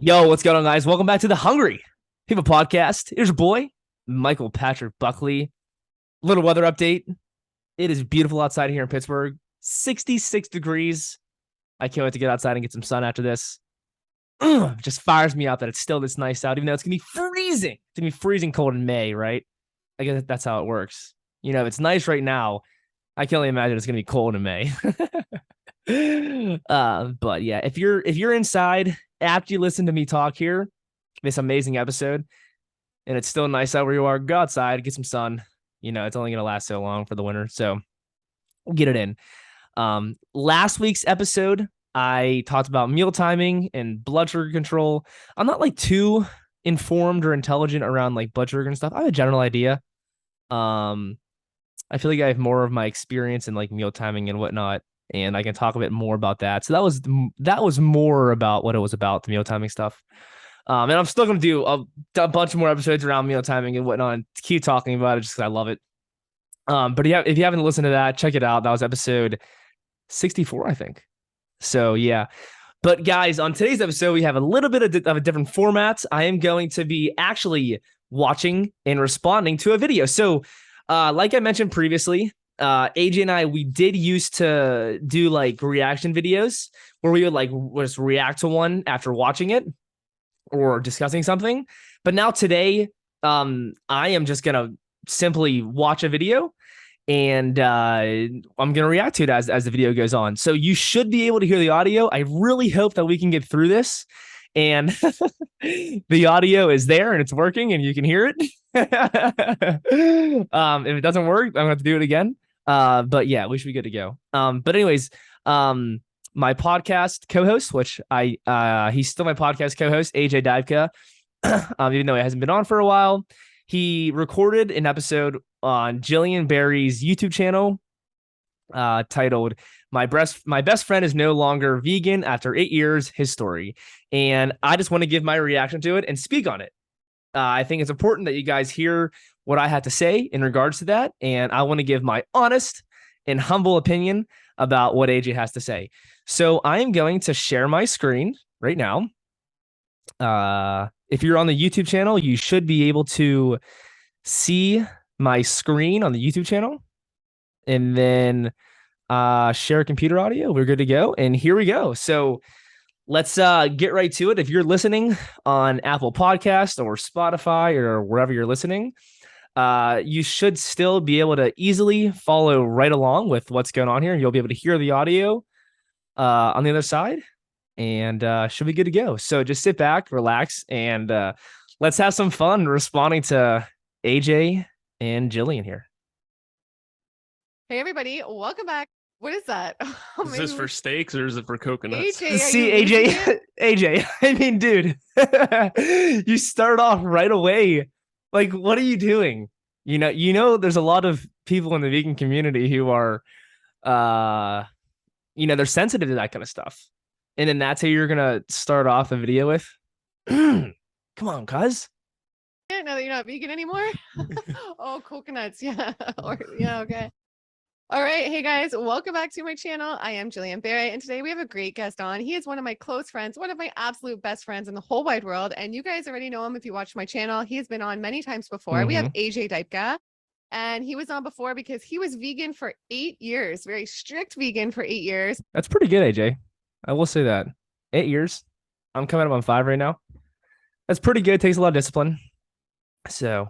Yo, what's going on, guys? Welcome back to the Hungry People Podcast. Here's your boy, Michael Patrick Buckley. Little weather update. It is beautiful outside here in Pittsburgh. 66 degrees. I can't wait to get outside and get some sun after this. Just fires me out that it's still this nice out, even though it's going to be freezing. It's going to be freezing cold in May, right? I guess that's how it works. You know, it's nice right now. I can only imagine it's going to be cold in May. But yeah, if you're inside after you listen to me talk here, this amazing episode, and it's still nice out where you are, go outside, get some sun. You know, it's only gonna last so long for the winter, so we'll get it in. Last week's episode, I talked about meal timing and blood sugar control. I'm not like too informed or intelligent around like blood sugar and stuff. I have a general idea. I feel like I have more of my experience in like meal timing and whatnot, and I can talk a bit more about that. So that was more about what it was about, the meal timing stuff. And I'm still gonna do a bunch more episodes around meal timing and whatnot, and keep talking about it just because I love it. But yeah, if you haven't listened to that, check it out. That was episode 64, I think. So yeah. But guys, on today's episode, we have a little bit of a different format. I am going to be actually watching and responding to a video. So like I mentioned previously, AJ and I, we did used to do like reaction videos where we would like just react to one after watching it or discussing something. But now today, I am just going to simply watch a video and I'm going to react to it as the video goes on. So you should be able to hear the audio. I really hope that we can get through this and the audio is there and it's working and you can hear it. If it doesn't work, I'm gonna have to do it again. But yeah, we should be good to go. But anyways, my podcast co-host, which he's still my podcast co-host, AJ Divka, even though he hasn't been on for a while, he recorded an episode on Gillian Berry's YouTube channel, titled my best friend is no longer vegan after 8 years, his story. And I just want to give my reaction to it and speak on it. I think it's important that you guys hear what I had to say in regards to that. And I want to give my honest and humble opinion about what AJ has to say. So I am going to share my screen right now. If you're on the YouTube channel, you should be able to see my screen on the YouTube channel. And then share computer audio. We're good to go. And here we go. So let's get right to it. If you're listening on Apple Podcast or Spotify or wherever you're listening, you should still be able to easily follow right along with what's going on here. You'll be able to hear the audio on the other side and should be good to go. So just sit back, relax, and let's have some fun responding to AJ and Gillian here. Hey everybody, welcome back. What is that? Is this for steaks or is it for coconuts? AJ, See, AJ, I mean, dude, you start off right away. Like, what are you doing? You know, there's a lot of people in the vegan community who are, they're sensitive to that kind of stuff. And then that's how you're going to start off the video with. Come on, cuz. Now that you're not vegan anymore? Oh, coconuts. Yeah. Yeah, okay. All right. Hey guys, welcome back to my channel. I am Gillian Berry, and today we have a great guest on. He is one of my close friends, one of my absolute best friends in the whole wide world. And you guys already know him if you watch my channel. He has been on many times before. We have AJ Divka, and he was on before because he was vegan for 8 years, very strict vegan for 8 years. That's pretty good, AJ. I will say that. 8 years. I'm coming up on 5 right now. That's pretty good. It takes a lot of discipline. So.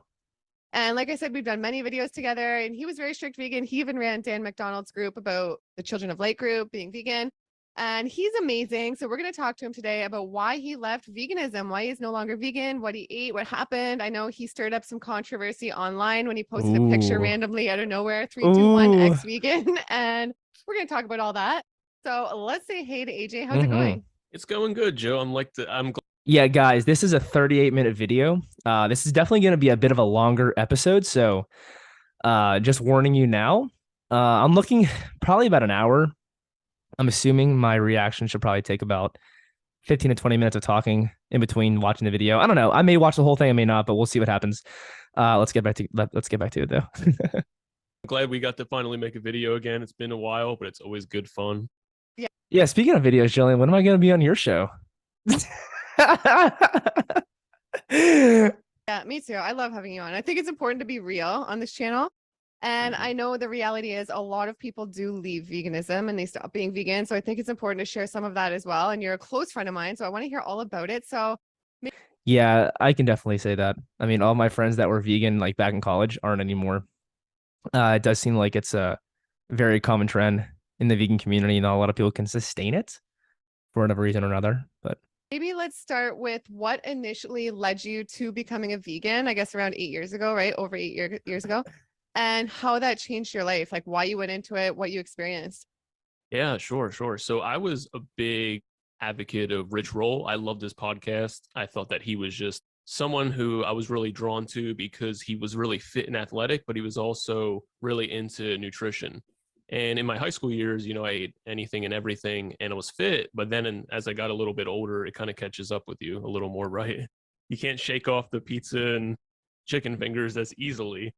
And like I said, we've done many videos together, and he was very strict vegan. He even ran Dan McDonald's group about the Children of Light group being vegan. And he's amazing. So we're going to talk to him today about why he left veganism, why he's no longer vegan, what he ate, what happened. I know he stirred up some controversy online when he posted a picture randomly out of nowhere, 3, 2, 1, ex-vegan. And we're going to talk about all that. So let's say hey to AJ. How's it going? It's going good, Joe. I'm glad. Yeah, guys, this is a 38-minute video. This is definitely going to be a bit of a longer episode. So just warning you now, I'm looking probably about an hour. I'm assuming my reaction should probably take about 15 to 20 minutes of talking in between watching the video. I don't know. I may watch the whole thing. I may not, but we'll see what happens. Let's get back to it, though. I'm glad we got to finally make a video again. It's been a while, but it's always good fun. Yeah, speaking of videos, Gillian, when am I going to be on your show? Yeah, me too. I love having you on. I think it's important to be real on this channel. And I know the reality is a lot of people do leave veganism and they stop being vegan. So I think it's important to share some of that as well. And you're a close friend of mine, so I want to hear all about it. So Yeah, I can definitely say that. I mean, all my friends that were vegan like back in college aren't anymore. It does seem like it's a very common trend in the vegan community. Not a lot of people can sustain it for whatever reason or another. But maybe let's start with what initially led you to becoming a vegan, I guess around 8 years ago, right? Over years ago. And how that changed your life, like why you went into it, what you experienced. Yeah, sure, sure. So I was a big advocate of Rich Roll. I loved his podcast. I thought that he was just someone who I was really drawn to because he was really fit and athletic, but he was also really into nutrition. And in my high school years, I ate anything and everything and I was fit. But then as I got a little bit older, it kind of catches up with you a little more, right? You can't shake off the pizza and chicken fingers as easily.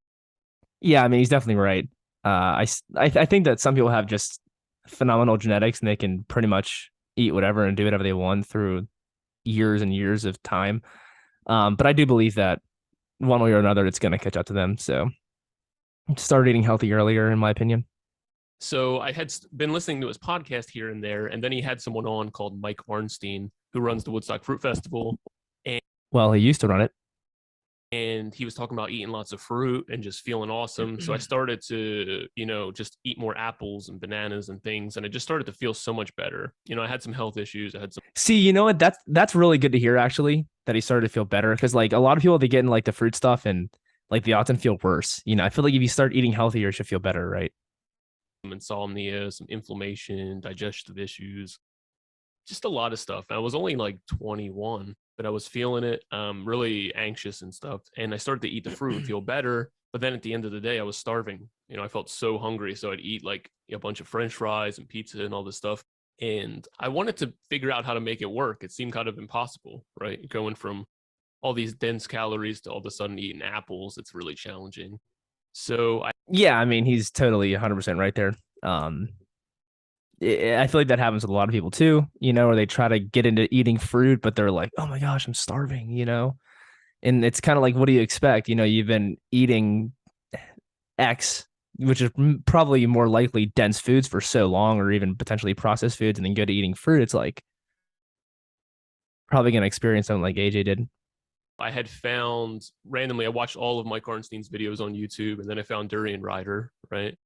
yeah, I mean, he's definitely right. I think that some people have just phenomenal genetics and they can pretty much eat whatever and do whatever they want through years and years of time. But I do believe that one way or another, it's going to catch up to them. So start eating healthy earlier, in my opinion. So I had been listening to his podcast here and there, and then he had someone on called Mike Arnstein, who runs the Woodstock Fruit Festival, and Well, he used to run it. he was talking about eating lots of fruit and just feeling awesome. So I started to, just eat more apples and bananas and things, and I just started to feel so much better. I had some health issues. I had some. See, you know what? That's really good to hear, actually, that he started to feel better. Because like a lot of people, they get in like the fruit stuff and like they often feel worse. I feel like if you start eating healthier, it should feel better, right? Insomnia, some inflammation, digestive issues, just a lot of stuff. And I was only like 21, but I was feeling it, really anxious and stuff. And I started to eat the fruit and feel better. But then at the end of the day, I was starving. I felt so hungry. So I'd eat like a bunch of French fries and pizza and all this stuff. And I wanted to figure out how to make it work. It seemed kind of impossible, right? Going from all these dense calories to all of a sudden eating apples, it's really challenging. So Yeah, I mean, he's totally 100% right there. I feel like that happens with a lot of people too, where they try to get into eating fruit, but they're like, oh my gosh, I'm starving. And it's kind of like, what do you expect? You've been eating X, which is probably more likely dense foods for so long, or even potentially processed foods, and then go to eating fruit. It's like probably going to experience something like AJ did. I had found randomly, I watched all of Mike Arnstein's videos on YouTube, and then I found Durian Rider, right?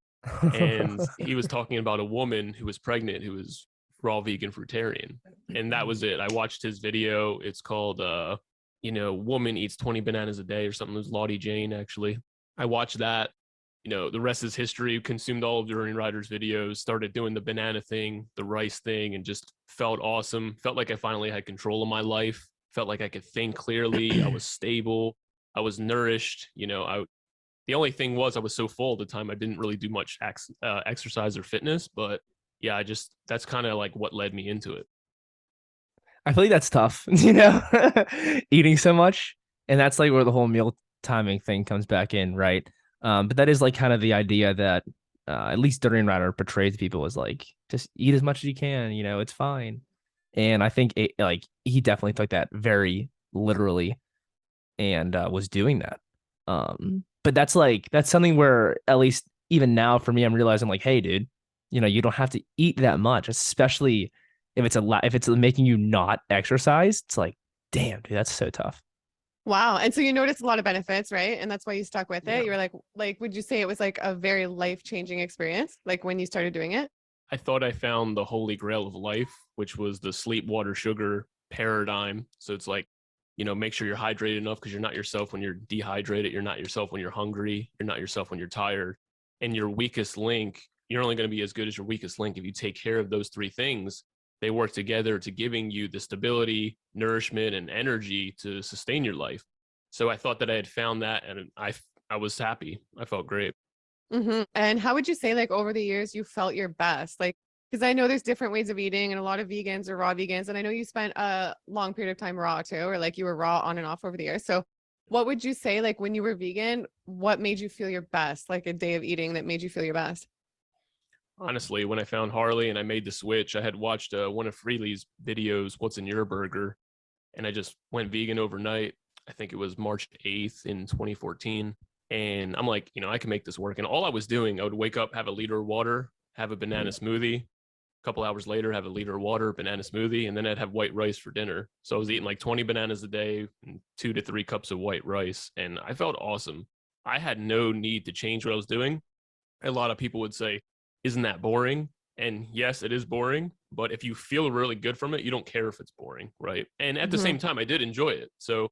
And he was talking about a woman who was pregnant who was raw vegan fruitarian, and that was it. I watched his video. It's called woman eats 20 bananas a day or something. It was Lottie Jane, actually. I watched that. The rest is history. Consumed all of Durian Rider's videos, started doing the banana thing, the rice thing, and just felt awesome. Felt like I finally had control of my life. Felt like I could think clearly. I was stable. I was nourished. The only thing was I was so full at the time I didn't really do much exercise or fitness. But yeah, that's kind of like what led me into it. I feel like that's tough, eating so much. And that's like where the whole meal timing thing comes back in, right? But that is like kind of the idea that at least Durian Rider portrays people as like, just eat as much as you can, it's fine. And I think like he definitely took that very literally and was doing that. But that's something where at least even now for me, I'm realizing like, hey, dude, you don't have to eat that much, especially if it's making you not exercise. It's like, damn, dude, that's so tough. Wow. And so you noticed a lot of benefits, right? And that's why you stuck with it. Yeah. You were like, would you say it was like a very life-changing experience? Like when you started doing it? I thought I found the holy grail of life, which was the sleep, water, sugar paradigm. So it's like, make sure you're hydrated enough because you're not yourself when you're dehydrated. You're not yourself when you're hungry. You're not yourself when you're tired. And your weakest link, you're only going to be as good as your weakest link if you take care of those three things. They work together to giving you the stability, nourishment, and energy to sustain your life. So I thought that I had found that, and I was happy. I felt great. And how would you say like over the years you felt your best? Like, because I know there's different ways of eating and a lot of vegans are raw vegans. And I know you spent a long period of time raw too, or like you were raw on and off over the years. So what would you say, like when you were vegan, what made you feel your best? Like a day of eating that made you feel your best? Honestly, when I found Harley and I made the switch, I had watched one of Freely's videos, What's in Your Burger? and I just went vegan overnight. I think it was March 8th in 2014. And I'm like, I can make this work. And all I was doing, I would wake up, have a liter of water, have a banana smoothie. A couple hours later, have a liter of water, banana smoothie, and then I'd have white rice for dinner. So I was eating like 20 bananas a day and 2 to 3 cups of white rice. And I felt awesome. I had no need to change what I was doing. A lot of people would say, isn't that boring? And yes, it is boring. But if you feel really good from it, you don't care if it's boring, right? And at the same time, I did enjoy it. So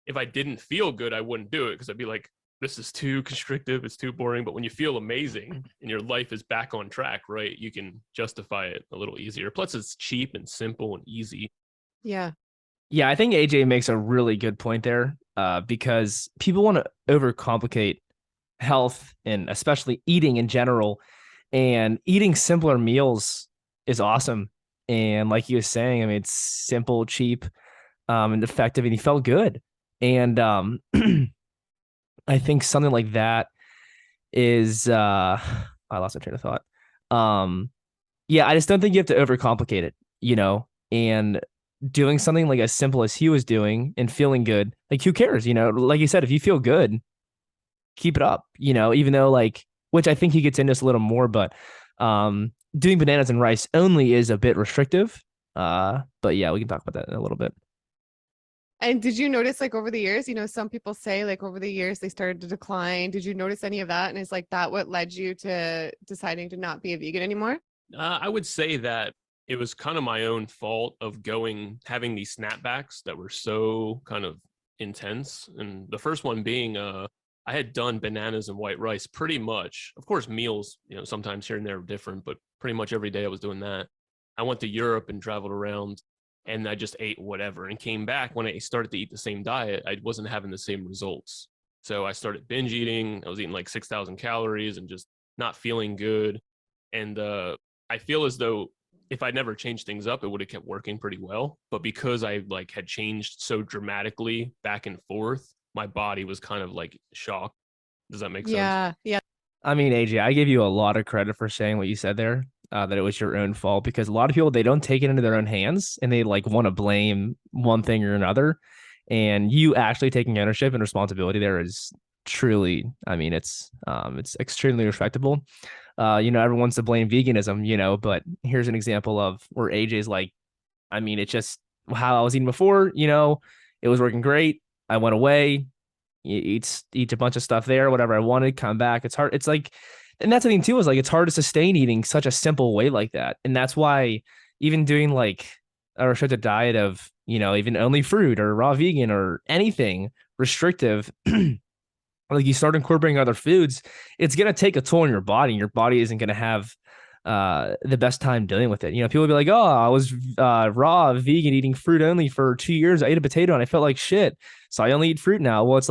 if I didn't feel good, I wouldn't do it because I'd be like, this is too constrictive, it's too boring. But when you feel amazing and your life is back on track, right, you can justify it a little easier. Plus, it's cheap and simple and easy. Yeah. Yeah, I think AJ makes a really good point there, because people want to overcomplicate health and especially eating in general. And eating simpler meals is awesome. And like you were saying, I mean, it's simple, cheap, and effective, and he felt good. And I think something like that is I lost my train of thought. Yeah, I just don't think you have to overcomplicate it, and doing something like as simple as he was doing and feeling good, like who cares, like you said, if you feel good, keep it up, even though which I think he gets into this a little more, but doing bananas and rice only is a bit restrictive. But yeah, we can talk about that in a little bit. And did you notice over the years, some people say over the years they started to decline. Did you notice any of that? And is that what led you to deciding to not be a vegan anymore? I would say that it was kind of my own fault of having these snapbacks that were so kind of intense. And the first one being, I had done bananas and white rice pretty much. Of course, meals, sometimes here and there are different, but pretty much every day I was doing that. I went to Europe and traveled around, and I just ate whatever and came back. When I started to eat the same diet, I wasn't having the same results. So I started binge eating. I was eating like 6,000 calories and just not feeling good. And I feel as though if I'd never changed things up, it would have kept working pretty well. But because I had changed so dramatically back and forth, my body was kind of shocked. Does that make sense? Yeah. I mean, AJ, I give you a lot of credit for saying what you said there, that it was your own fault, because a lot of people, they don't take it into their own hands and they want to blame one thing or another. And you actually taking ownership and responsibility there is truly, I mean, it's extremely respectable. Everyone wants to blame veganism, but here's an example of where AJ's I mean, it's just how I was eating before, it was working great. I went away, eat a bunch of stuff there, whatever I wanted, come back. It's hard. It's and that's the thing too, is it's hard to sustain eating such a simple way like that. And that's why even doing a restricted diet of, even only fruit or raw vegan or anything restrictive, you start incorporating other foods, it's going to take a toll on your body, and your body isn't going to have the best time dealing with it. People will be like, oh, I was raw vegan eating fruit only for 2 years. I ate a potato and I felt like shit, so I only eat fruit now. Well, it's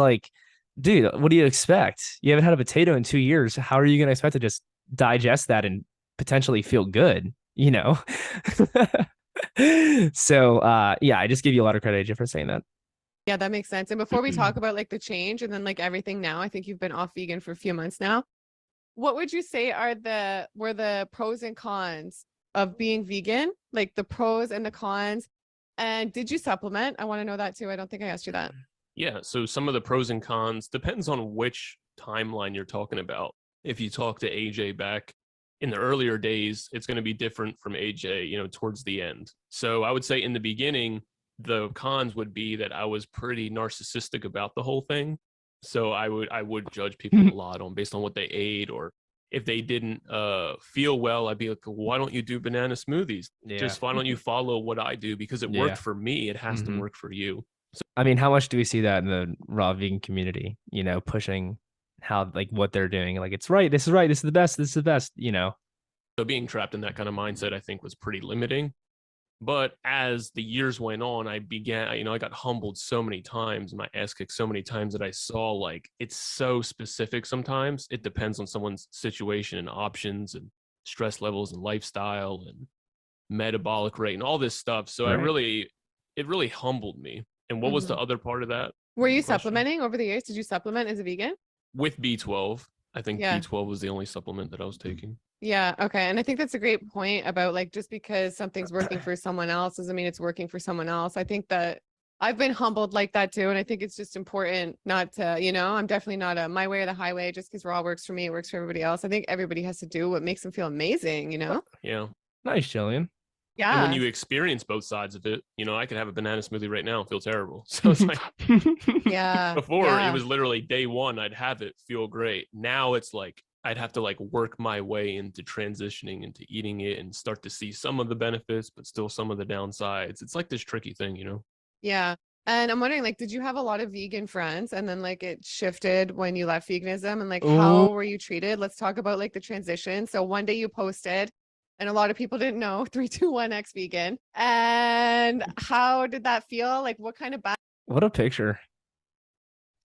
dude, what do you expect? You haven't had a potato in 2 years. How are you going to expect to just digest that and potentially feel good? So yeah, I just give you a lot of credit, AJ, for saying that. Yeah, that makes sense. And before we talk about the change and then everything now, I think you've been off vegan for a few months now. What would you say were the pros and cons of being vegan? The pros and the cons. And did you supplement? I want to know that too. I don't think I asked you that. Yeah. So some of the pros and cons depends on which timeline you're talking about. If you talk to AJ back in the earlier days, it's going to be different from AJ, towards the end. So I would say in the beginning, the cons would be that I was pretty narcissistic about the whole thing. So I would judge people a lot based on what they ate, or if they didn't feel well, I'd be like, why don't you do banana smoothies? Yeah. Just why don't you follow what I do? Because it worked for me. It has to work for you. So, I mean, how much do we see that in the raw vegan community, pushing how what they're doing? It's right. This is right. This is the best. This is the best, So being trapped in that kind of mindset, I think, was pretty limiting. But as the years went on, I got humbled so many times, my ass kicked so many times, that I saw it's so specific sometimes. It depends on someone's situation and options and stress levels and lifestyle and metabolic rate and all this stuff. So right. It really humbled me. And what was the other part of that? Were you supplementing over the years? Did you supplement as a vegan? With B12. I think B12 was the only supplement that I was taking. Yeah. Okay. And I think that's a great point about just because something's working for someone else doesn't mean it's working for someone else. I think that I've been humbled like that too. And I think it's just important not to, I'm definitely not a my way or the highway just because raw works for me, it works for everybody else. I think everybody has to do what makes them feel amazing, Yeah. Nice, Gillian. And when Yeah. you experience both sides of it, I could have a banana smoothie right now and feel terrible. So it's like Yeah. before it Yeah. was literally day one, I'd have it feel great. Now it's like I'd have to like work my way into transitioning into eating it and start to see some of the benefits, but still some of the downsides. It's like this tricky thing. Yeah. And I'm wondering, like, did you have a lot of vegan friends and then like it shifted when you left veganism and like Ooh. how were you treated? Let's talk about like the transition. So one day you posted and a lot of people didn't know 321 X vegan. And how did that feel? Like what kind of What a picture.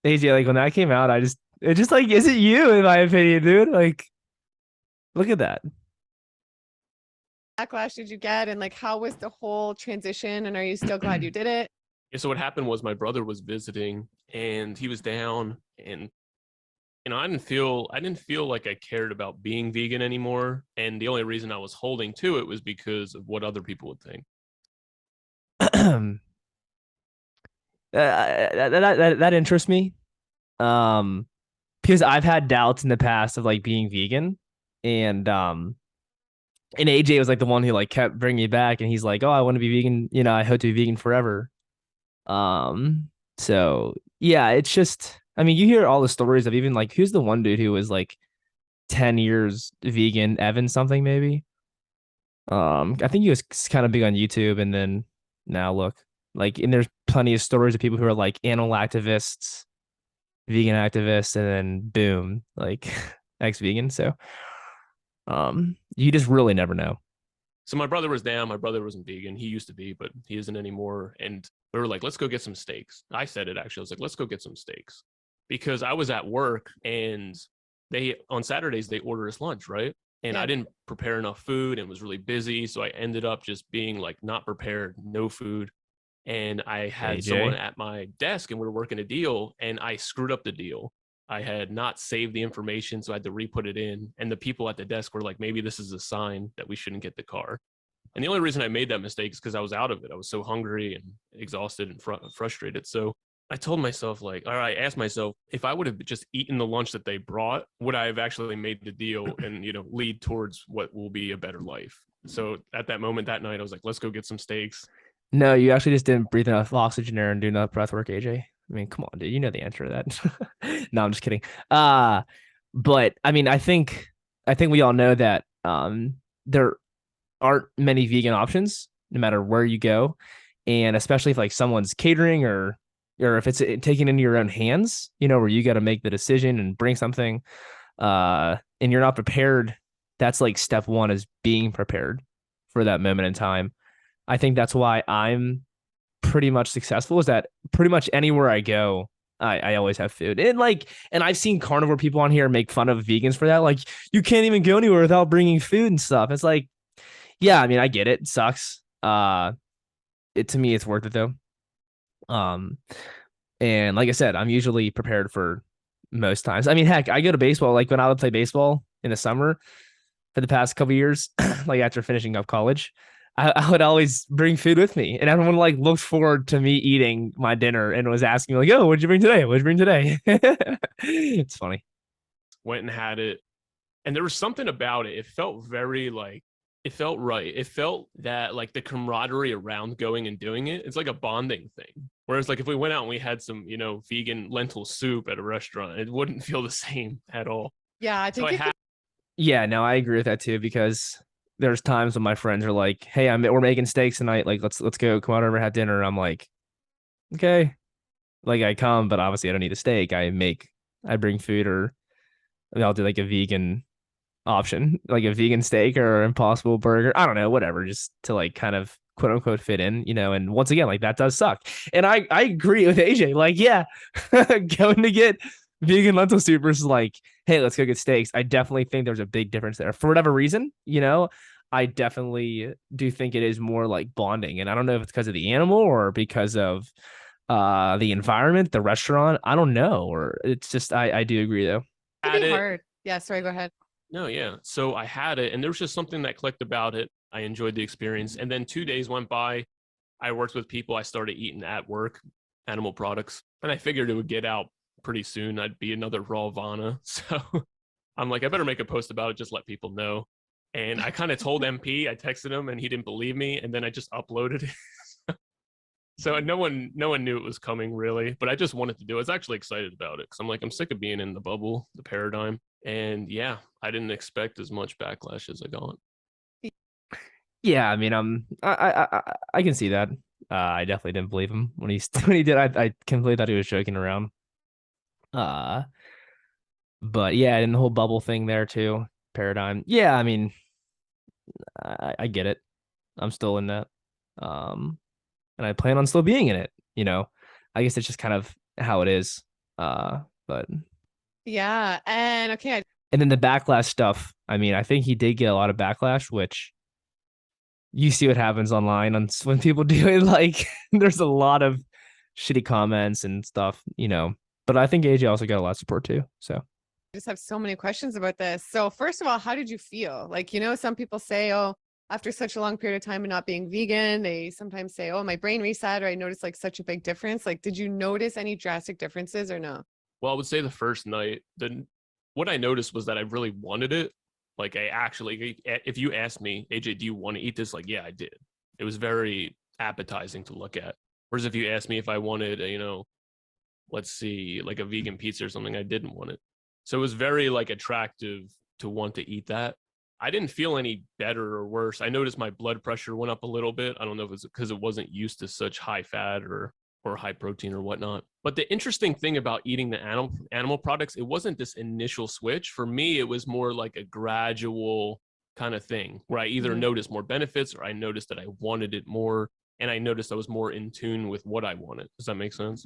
AJ, like when that came out, it just like isn't you in my opinion, dude. Like, look at that. backlash did you get? And like how was the whole transition? And are you still glad you did it? Yeah, so what happened was my brother was visiting and he was down and I didn't feel like I cared about being vegan anymore. And the only reason I was holding to it was because of what other people would think. That interests me. Because I've had doubts in the past of like being vegan, and AJ was like the one who like kept bringing me back, and he's like, "Oh, I want to be vegan. I hope to be vegan forever." So yeah, it's just, I mean, you hear all the stories of even like who's the one dude who was like 10 years vegan, Evan something maybe. I think he was kind of big on YouTube, and then now look, like, and there's plenty of stories of people who are like animal activists, vegan activists, and then boom, like ex-vegan. So, you just really never know. So my brother was down. My brother wasn't vegan. He used to be, but he isn't anymore. And we were like, let's go get some steaks. I said it actually. I was like, let's go get some steaks because I was at work and on Saturdays, they order us lunch, right? And Yeah. I didn't prepare enough food and was really busy. So I ended up just being like not prepared, no food. And I had someone AJ. at my desk and we were working a deal and I screwed up the deal. I had not saved the information, so I had to re-put it in. And the people at the desk were like, maybe this is a sign that we shouldn't get the car. And the only reason I made that mistake is because I was out of it. I was so hungry and exhausted and frustrated. So I told myself, like, all right, I asked myself, if I would have just eaten the lunch that they brought, would I have actually made the deal and, lead towards what will be a better life? So at that moment that night, I was like, let's go get some steaks. No, you actually just didn't breathe enough oxygen there and do enough breath work, AJ. I mean, come on, dude. You know the answer to that. No, I'm just kidding. But I mean, I think we all know that there aren't many vegan options no matter where you go. And especially if like someone's catering or if it's taken into your own hands, where you got to make the decision and bring something and you're not prepared, that's like step one is being prepared for that moment in time. I think that's why I'm pretty much successful is that pretty much anywhere I go, I always have food. And I've seen carnivore people on here make fun of vegans for that. Like, you can't even go anywhere without bringing food and stuff. It's like, yeah, I mean, I get it. It sucks. To me, it's worth it though. Um, and like I said, I'm usually prepared for most times. I mean, heck, I go to baseball. Like when I would play baseball in the summer for the past couple of years, like after finishing up college, I would always bring food with me, and everyone like looked forward to me eating my dinner and was asking me like, "Oh, what'd you bring today? What'd you bring today?" It's funny. Went and had it. And there was something about it. It felt very like, it felt right. It felt that like the camaraderie around going and doing it, it's like a bonding thing. Whereas like if we went out and we had some, vegan lentil soup at a restaurant, it wouldn't feel the same at all. Yeah. I So think I had Yeah, no, I agree with that too because there's times when my friends are like, "Hey, we're making steaks tonight. Like, let's go come out over have dinner." I'm like, "Okay." Like I come, but obviously I don't eat a steak. I bring food, or I mean, I'll do like a vegan option, like a vegan steak or Impossible Burger. I don't know, whatever, just to like kind of quote unquote fit in, And once again, like that does suck. And I agree with AJ. Like, yeah, going to get vegan lentil soup versus like, hey, let's go get steaks. I definitely think there's a big difference there for whatever reason, I definitely do think it is more like bonding. And I don't know if it's because of the animal or because of the environment, the restaurant. I don't know. Or it's just I do agree though. it'd had be it. hard. Yeah. Sorry. Go ahead. No, yeah. So I had it, and there was just something that clicked about it. I enjoyed the experience. And then 2 days went by, I worked with people. I started eating at work animal products, and I figured it would get out pretty soon. I'd be another raw Vana. So I'm like, I better make a post about it, just let people know. And I kind of told MP, I texted him and he didn't believe me. And then I just uploaded it. So no one knew it was coming really, but I just wanted to do it. I was actually excited about it because I'm like, I'm sick of being in the bubble, the paradigm. And yeah, I didn't expect as much backlash as I got. Yeah, I mean, I can see that. I definitely didn't believe him when he when he did. I completely thought he was joking around. Uh, but yeah, and the whole bubble thing there too, paradigm. Yeah, I mean, I get it. I'm still in that. Um, and I plan on still being in it, you know. I guess it's just kind of how it is. But Yeah. And okay, and then the backlash stuff. I mean, I think he did get a lot of backlash, which you see what happens online on when people do it. Like, there's a lot of shitty comments and stuff, you know. But I think AJ also got a lot of support too. So just have so many questions about this. So first of all, how did you feel? Like, you know, some people say, oh, after such a long period of time of not being vegan, they sometimes say, oh, my brain reset, or I noticed like such a big difference. Like, did you notice any drastic differences or no? Well, I would say the first night, what I noticed was that I really wanted it. Like I actually, if you asked me, AJ, do you want to eat this? Like, yeah, I did. It was very appetizing to look at. Whereas if you asked me if I wanted, let's see, like a vegan pizza or something, I didn't want it. So it was very like attractive to want to eat that. I didn't feel any better or worse. I noticed my blood pressure went up a little bit. I don't know if it's because it wasn't used to such high fat or high protein or whatnot. But the interesting thing about eating the animal products, it wasn't this initial switch. For me, it was more like a gradual kind of thing where I either noticed more benefits or I noticed that I wanted it more. And I noticed I was more in tune with what I wanted. Does that make sense?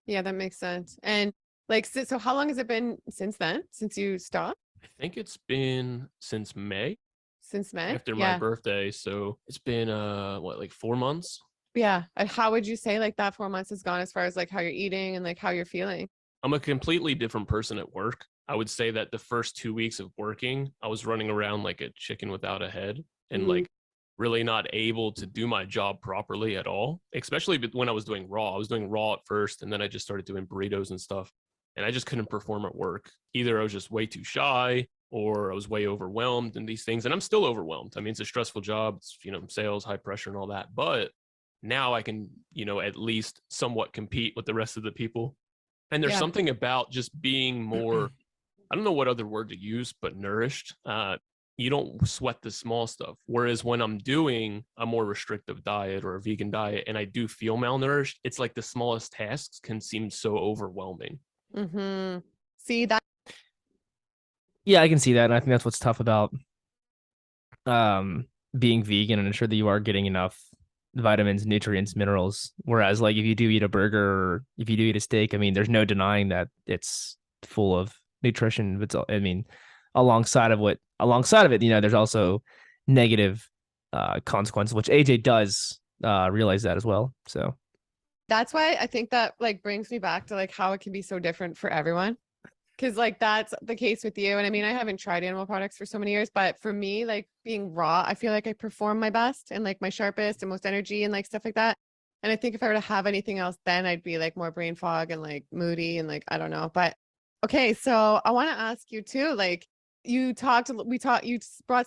Yeah, that makes sense. And like, so how long has it been since then, since you stopped? I think it's been since May Since May? after my Yeah. birthday. So it's been like 4 months. Yeah. And how would you say like that 4 months has gone as far as like how you're eating and like how you're feeling? I'm a completely different person at work. I would say that the first 2 weeks of working, I was running around like a chicken without a head and like really not able to do my job properly at all, especially when I was doing raw. I was doing raw at first, and then I just started doing burritos and stuff. And I just couldn't perform at work. Either I was just way too shy or I was way overwhelmed in these things. And I'm still overwhelmed. I mean, it's a stressful job. It's, sales, high pressure and all that. But now I can, at least somewhat compete with the rest of the people. And there's Yeah. something about just being more, I don't know what other word to use, but nourished. You don't sweat the small stuff. Whereas when I'm doing a more restrictive diet or a vegan diet and I do feel malnourished, it's like the smallest tasks can seem so overwhelming. See that? yeah, I can see that, and I think that's what's tough about being vegan and ensure that you are getting enough vitamins, nutrients, minerals. Whereas like if you do eat a burger or if you do eat a steak, I mean, there's no denying that it's full of nutrition. But I mean, alongside of it, there's also negative consequences, which AJ does realize that as well. So That's why I think that like brings me back to like how it can be so different for everyone. Cause like that's the case with you. And I mean, I haven't tried animal products for so many years, but for me, like being raw, I feel like I perform my best and like my sharpest and most energy and like stuff like that. And I think if I were to have anything else, then I'd be like more brain fog and like moody and like, I don't know. But okay, so I want to ask you too, like you brought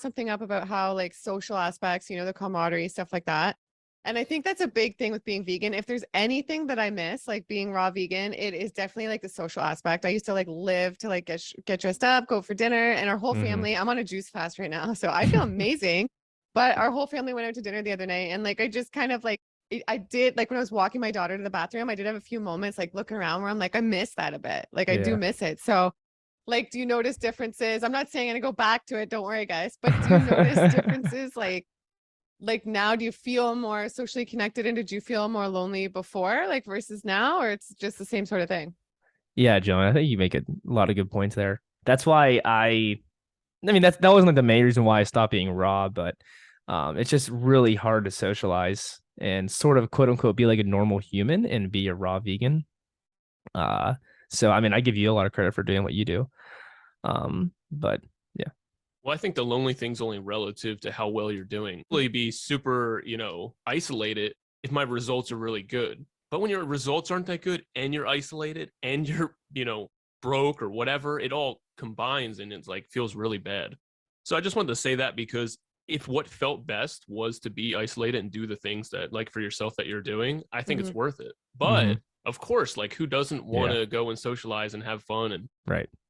something up about how like social aspects, the camaraderie, stuff like that. And I think that's a big thing with being vegan. If there's anything that I miss, like being raw vegan, it is definitely like the social aspect. I used to like live to like get dressed up, go for dinner, and our whole family, I'm on a juice fast right now, so I feel amazing. But our whole family went out to dinner the other night, and like I just kind of like I did like when I was walking my daughter to the bathroom, I did have a few moments like looking around where I'm like, I miss that a bit. Like I do miss it. So like, do you notice differences? I'm not saying I'm gonna go back to it. Don't worry, guys. But do you notice differences like now, do you feel more socially connected, and did you feel more lonely before like versus now, or it's just the same sort of thing? Yeah, Joan, I think you make a lot of good points there. That's why I mean, that wasn't like the main reason why I stopped being raw, but it's just really hard to socialize and sort of quote unquote be like a normal human and be a raw vegan. So I mean, I give you a lot of credit for doing what you do. But yeah. Well, I think the lonely thing's only relative to how well you're doing. Really be super, isolated if my results are really good. But when your results aren't that good and you're isolated and you're, broke or whatever, it all combines and it's like feels really bad. So I just wanted to say that because if what felt best was to be isolated and do the things that like for yourself that you're doing, I think it's worth it. But of course, like who doesn't want to go and socialize and have fun and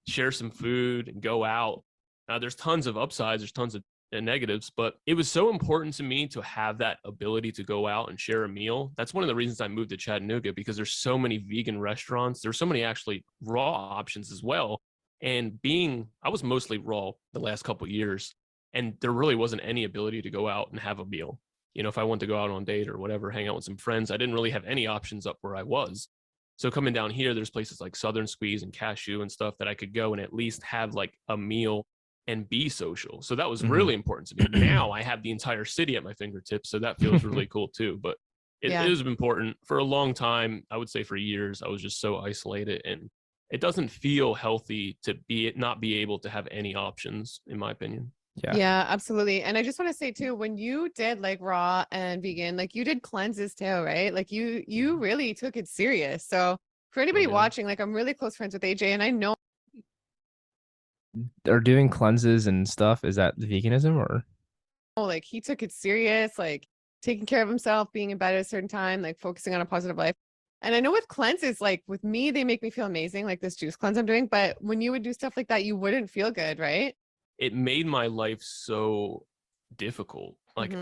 share some food and go out? There's tons of upsides, there's tons of negatives, but it was so important to me to have that ability to go out and share a meal. That's one of the reasons I moved to Chattanooga, because there's so many vegan restaurants. There's so many actually raw options as well. And I was mostly raw the last couple of years, and there really wasn't any ability to go out and have a meal. If I wanted to go out on a date or whatever, hang out with some friends, I didn't really have any options up where I was. So coming down here, there's places like Southern Squeeze and Cashew and stuff that I could go and at least have like a meal and be social. So that was really important to me. Now I have the entire city at my fingertips, so that feels really cool too. But it is important. For a long time, I would say for years, I was just so isolated, and it doesn't feel healthy to not be able to have any options, in my opinion. Yeah, absolutely. And I just want to say too, when you did like raw and vegan, like you did cleanses too, right? Like you really took it serious. So for anybody watching, like I'm really close friends with AJ, and I know are doing cleanses and stuff. Is that veganism or? Like he took it serious, like taking care of himself, being in bed at a certain time, like focusing on a positive life. And I know with cleanses, like with me, they make me feel amazing, like this juice cleanse I'm doing. But when you would do stuff like that, you wouldn't feel good, right? It made my life so difficult. Like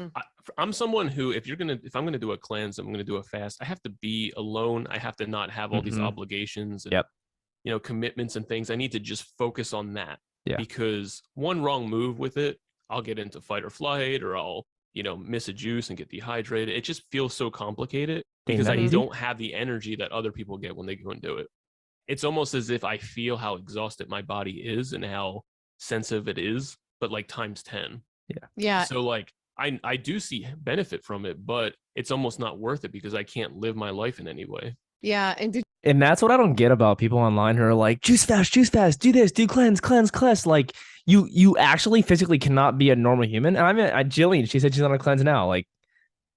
I'm someone who, if I'm gonna do a cleanse, I'm gonna do a fast, I have to be alone. I have to not have all these obligations and commitments and things. I need to just focus on that. Because one wrong move with it, I'll get into fight or flight, or I'll miss a juice and get dehydrated. It just feels so complicated because I don't have the energy that other people get when they go and do it. It's almost as if I feel how exhausted my body is and how sensitive it is, but like times 10. Yeah. So like I do see benefit from it, but it's almost not worth it because I can't live my life in any way. Yeah. And that's what I don't get about people online who are like, juice fast, do this, do cleanse. Like you actually physically cannot be a normal human. And I mean, Gillian, she said she's on a cleanse now. Like,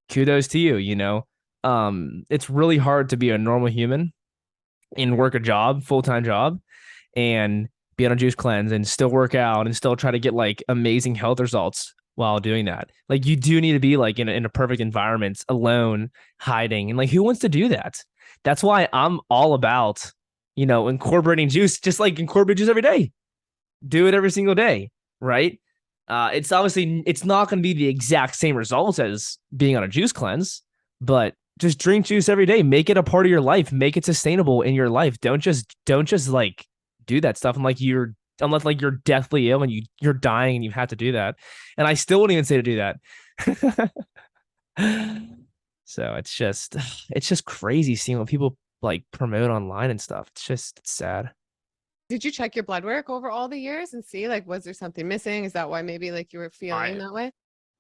kudos to you, it's really hard to be a normal human and work a job, full-time job, and be on a juice cleanse and still work out and still try to get like amazing health results while doing that. Like you do need to be like in a perfect environment, alone, hiding. And like, who wants to do that? That's why I'm all about, incorporating juice, just like incorporate juice every day. Do it every single day, right? It's not going to be the exact same results as being on a juice cleanse, but just drink juice every day. Make it a part of your life. Make it sustainable in your life. Don't just like do that stuff unless you're deathly ill and you're dying and you have to do that. And I still wouldn't even say to do that. So it's just crazy seeing what people like promote online and stuff. It's sad. Did you check your blood work over all the years and see like, was there something missing? Is that why maybe like you were feeling that way?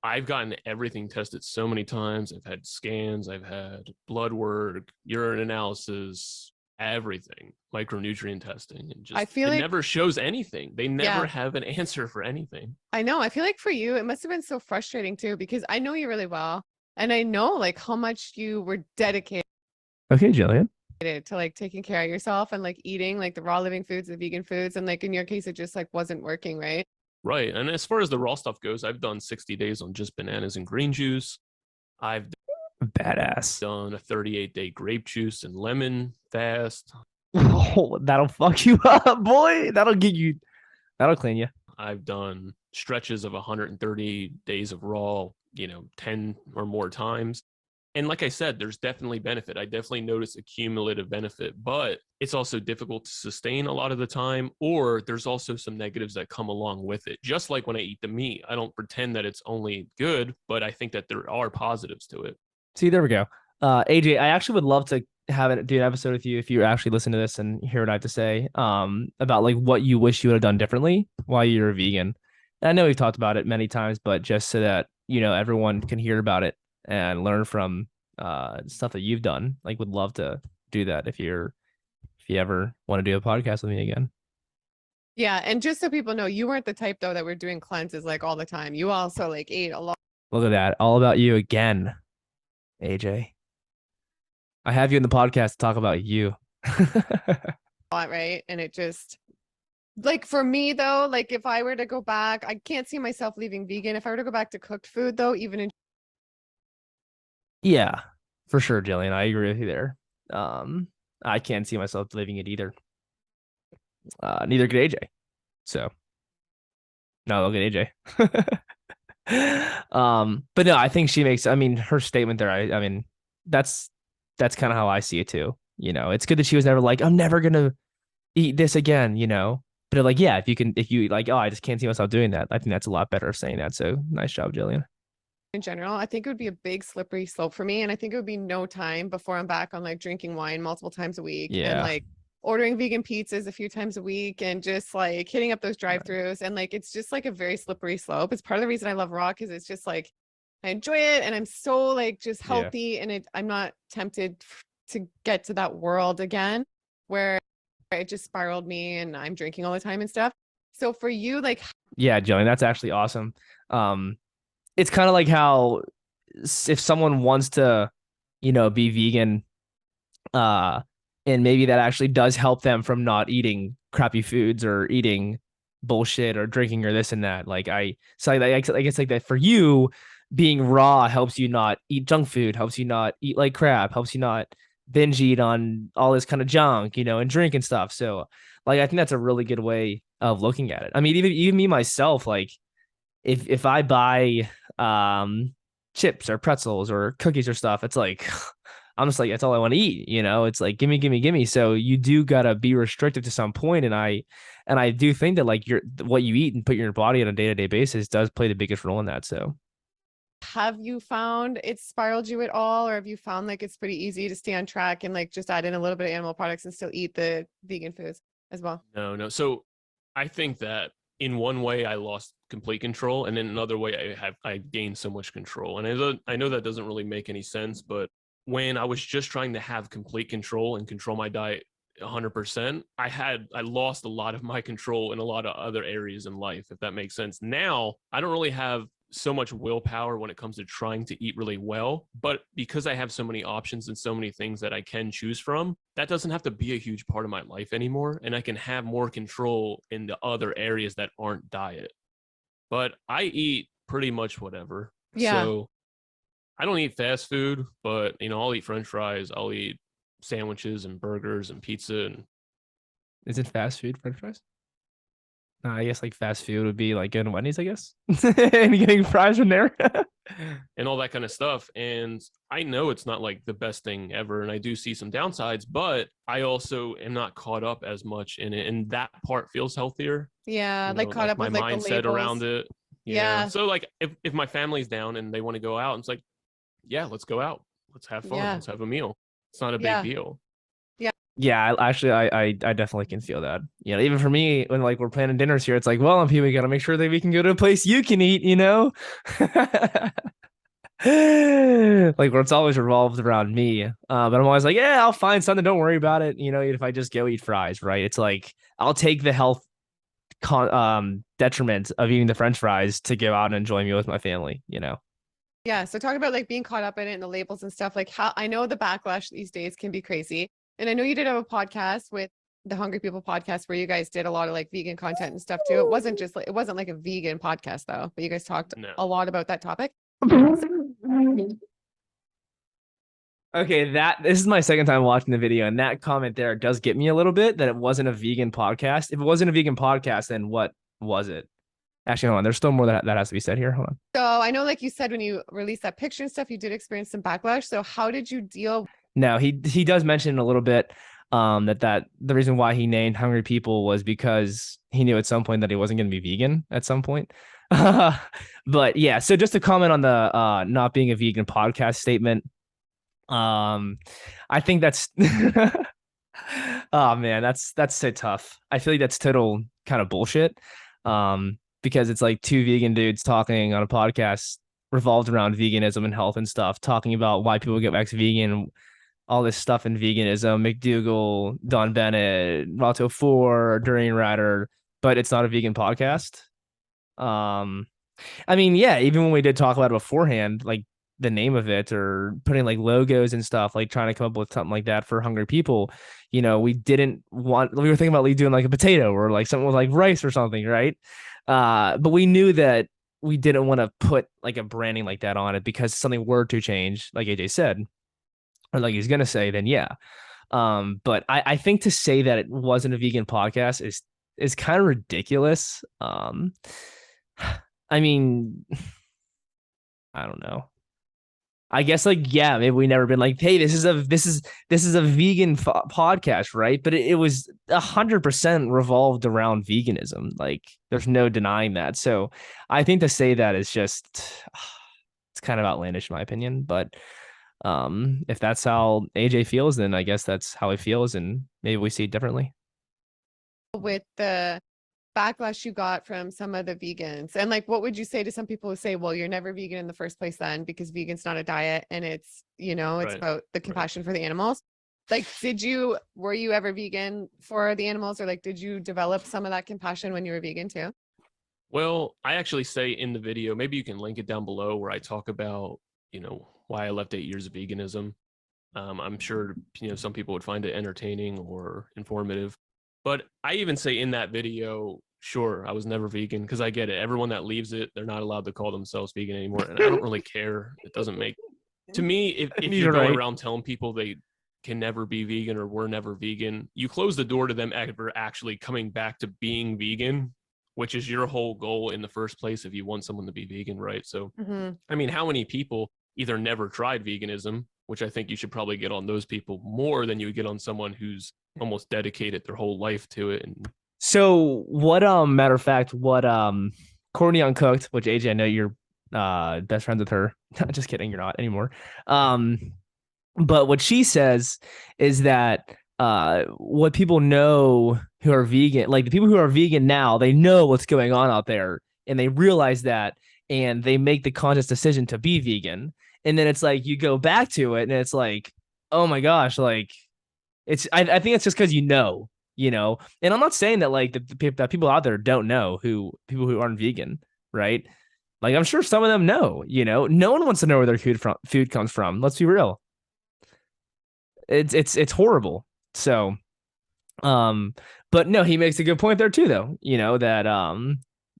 I've gotten everything tested so many times. I've had scans, I've had blood work, urine analysis, everything, micronutrient testing, and just it never shows anything. They never have an answer for anything. I know. I feel like for you, it must have been so frustrating too, because I know you really well. And I know like how much you were dedicated. Okay, Gillian. To like taking care of yourself and like eating like the raw living foods, the vegan foods. And like in your case, it just like wasn't working, right? Right. And as far as the raw stuff goes, I've done 60 days on just bananas and green juice. I've done a 38-day grape juice and lemon fast. Oh, that'll fuck you up, boy. That'll clean you. I've done stretches of 130 days of raw, 10 or more times. And like I said, there's definitely benefit. I definitely notice a cumulative benefit, but it's also difficult to sustain a lot of the time, or there's also some negatives that come along with it. Just like when I eat the meat, I don't pretend that it's only good, but I think that there are positives to it. See, there we go. AJ, I actually would love to do an episode with you if you actually listen to this and hear what I have to say about like what you wish you would have done differently while you're a vegan. And I know we've talked about it many times, but just so that, everyone can hear about it and learn from stuff that you've done. Like, would love to do that if you ever want to do a podcast with me again. Yeah, and just so people know, you weren't the type though that were doing cleanses like all the time. You also like ate a lot. Look at that, all about you again, AJ. I have you in the podcast to talk about you. lot, right? And it just like for me though, like if I were to go back, I can't see myself leaving vegan. If I were to go back to cooked food though, even in Yeah, for sure, Gillian. I agree with you there. I can't see myself living it either. Neither could AJ. So no, look at AJ. But no, I think she makes. I mean, her statement there. I mean, that's kind of how I see it too. You know, it's good that she was never like, I'm never gonna eat this again. You know, but like, yeah, if you like, oh, I just can't see myself doing that. I think that's a lot better of saying that. So nice job, Jillian. general, I think it would be a big slippery slope for me. And I think it would be no time before I'm back on like drinking wine multiple times a week and Yeah. like ordering vegan pizzas a few times a week and just like hitting up those Right. drive-throughs. And like it's just like a very slippery slope. It's part of the reason I love raw because it's just like I enjoy it and I'm so like just Yeah. healthy and I'm not tempted to get to that world again where it just spiraled me and I'm drinking all the time and stuff. So for you, like Yeah, Jillian, that's actually awesome. It's kind of like how if someone wants to, you know, be vegan, uh, and maybe that actually does help them from not eating crappy foods or eating bullshit or drinking or this and that. So I guess like that for you, being raw helps you not eat junk food, helps you not eat like crap, helps you not binge eat on all this kind of junk, you know, and drink and stuff. So like I think that's a really good way of looking at it. I mean, even me myself, like if I buy chips or pretzels or cookies or stuff, it's like I'm just like that's all I want to eat, you know. It's like gimme, gimme, gimme. So you do gotta be restrictive to some point, and I do think that like what you eat and put in your body on a day-to-day basis does play the biggest role in that. So have you found it spiraled you at all, or have you found like it's pretty easy to stay on track and like just add in a little bit of animal products and still eat the vegan foods as well? No. So I think that in one way I lost complete control, and in another way I gained so much control. And I know that doesn't really make any sense, but when I was just trying to have complete control and control my diet 100%, I lost a lot of my control in a lot of other areas in life, if that makes sense. Now I don't really have so much willpower when it comes to trying to eat really well, but because I have so many options and so many things that I can choose from, that doesn't have to be a huge part of my life anymore, and I can have more control in the other areas that aren't diet. But I eat pretty much whatever. Yeah. So I don't eat fast food, but I'll eat french fries, I'll eat sandwiches and burgers and pizza and is it fast food, French fries? No, I guess like fast food would be like going to Wendy's, I guess, and getting fries from there. and all that kind of stuff. And I know it's not like the best thing ever, and I do see some downsides, but I also am not caught up as much in it, and that part feels healthier. Yeah, like caught up my with like the mindset labels. around it. Yeah. So like if my family's down and they want to go out, it's like, yeah, let's go out. Let's have fun. Yeah. Let's have a meal. It's not a Yeah. big deal. Yeah, I definitely can feel that. You know, even for me, when like we're planning dinners here, it's like, well, MP, we gotta make sure that we can go to a place you can eat, you know? Like where it's always revolved around me. But I'm always like, yeah, I'll find something, don't worry about it. You know, if I just go eat fries, right? It's like I'll take the health detriment of eating the French fries to go out and enjoy a meal with my family, you know. Yeah. So talk about like being caught up in it and the labels and stuff. Like how I know the backlash these days can be crazy. And I know you did have a podcast with the Hungry People podcast where you guys did a lot of like vegan content and stuff too. It wasn't like a vegan podcast though, but you guys talked No. a lot about that topic. Okay, this is my second time watching the video, and that comment there does get me a little bit that it wasn't a vegan podcast. If it wasn't a vegan podcast, then what was it? Actually, hold on. There's still more that has to be said here. Hold on. So I know, like you said, when you released that picture and stuff, you did experience some backlash. So how did you deal? No, he does mention a little bit that the reason why he named Hungry People was because he knew at some point that he wasn't going to be vegan at some point. But yeah, so just to comment on the not being a vegan podcast statement, I think that's oh man, that's so tough. I feel like that's total kind of bullshit. Because it's like two vegan dudes talking on a podcast revolved around veganism and health and stuff, talking about why people get ex-vegan, all this stuff in veganism, McDougal, Don Bennett, Rato 4, Durian Rider, but it's not a vegan podcast. I mean, yeah, even when we did talk about it beforehand, like the name of it or putting like logos and stuff, like trying to come up with something like that for hungry people. We were thinking about like doing like a potato or like something with like rice or something, right? But we knew that we didn't want to put like a branding like that on it, because if something were to change, like AJ said, or like he's gonna say, then yeah. But I think to say that it wasn't a vegan podcast is kind of ridiculous. I mean, I don't know. I guess like, yeah, maybe we never been like, hey, this is a vegan podcast, right? But it was 100% revolved around veganism. Like, there's no denying that. So I think to say that is just, it's kind of outlandish in my opinion. But if that's how AJ feels, then I guess that's how he feels, and maybe we see it differently. With the backlash you got from some of the vegans, and like, what would you say to some people who say, well, you're never vegan in the first place then, because vegan's not a diet and it's, it's Right. about the compassion for the animals. Like, were you ever vegan for the animals, or like, did you develop some of that compassion when you were vegan too? Well, I actually say in the video, maybe you can link it down below, where I talk about, why I left 8 years of veganism. I'm sure, some people would find it entertaining or informative. But I even say in that video, sure, I was never vegan, because I get it. Everyone that leaves it, they're not allowed to call themselves vegan anymore. And I don't really care. It doesn't make, to me, if you're going around telling people they can never be vegan or were never vegan, you close the door to them ever actually coming back to being vegan, which is your whole goal in the first place if you want someone to be vegan, right? So, I mean, how many people either never tried veganism, which I think you should probably get on those people more than you would get on someone who's almost dedicated their whole life to it. And so what, matter of fact, what Courtney Uncooked, which AJ, I know you're best friends with her. Just kidding, you're not anymore. But what she says is that what people know who are vegan, like the people who are vegan now, they know what's going on out there, and they realize that, and they make the conscious decision to be vegan. And then it's like you go back to it and it's like, oh my gosh, like I think it's just because and I'm not saying that like that people out there don't know people who aren't vegan, right? Like, I'm sure some of them know, no one wants to know where their food comes from. Let's be real. It's horrible. So, but no, he makes a good point there too, though,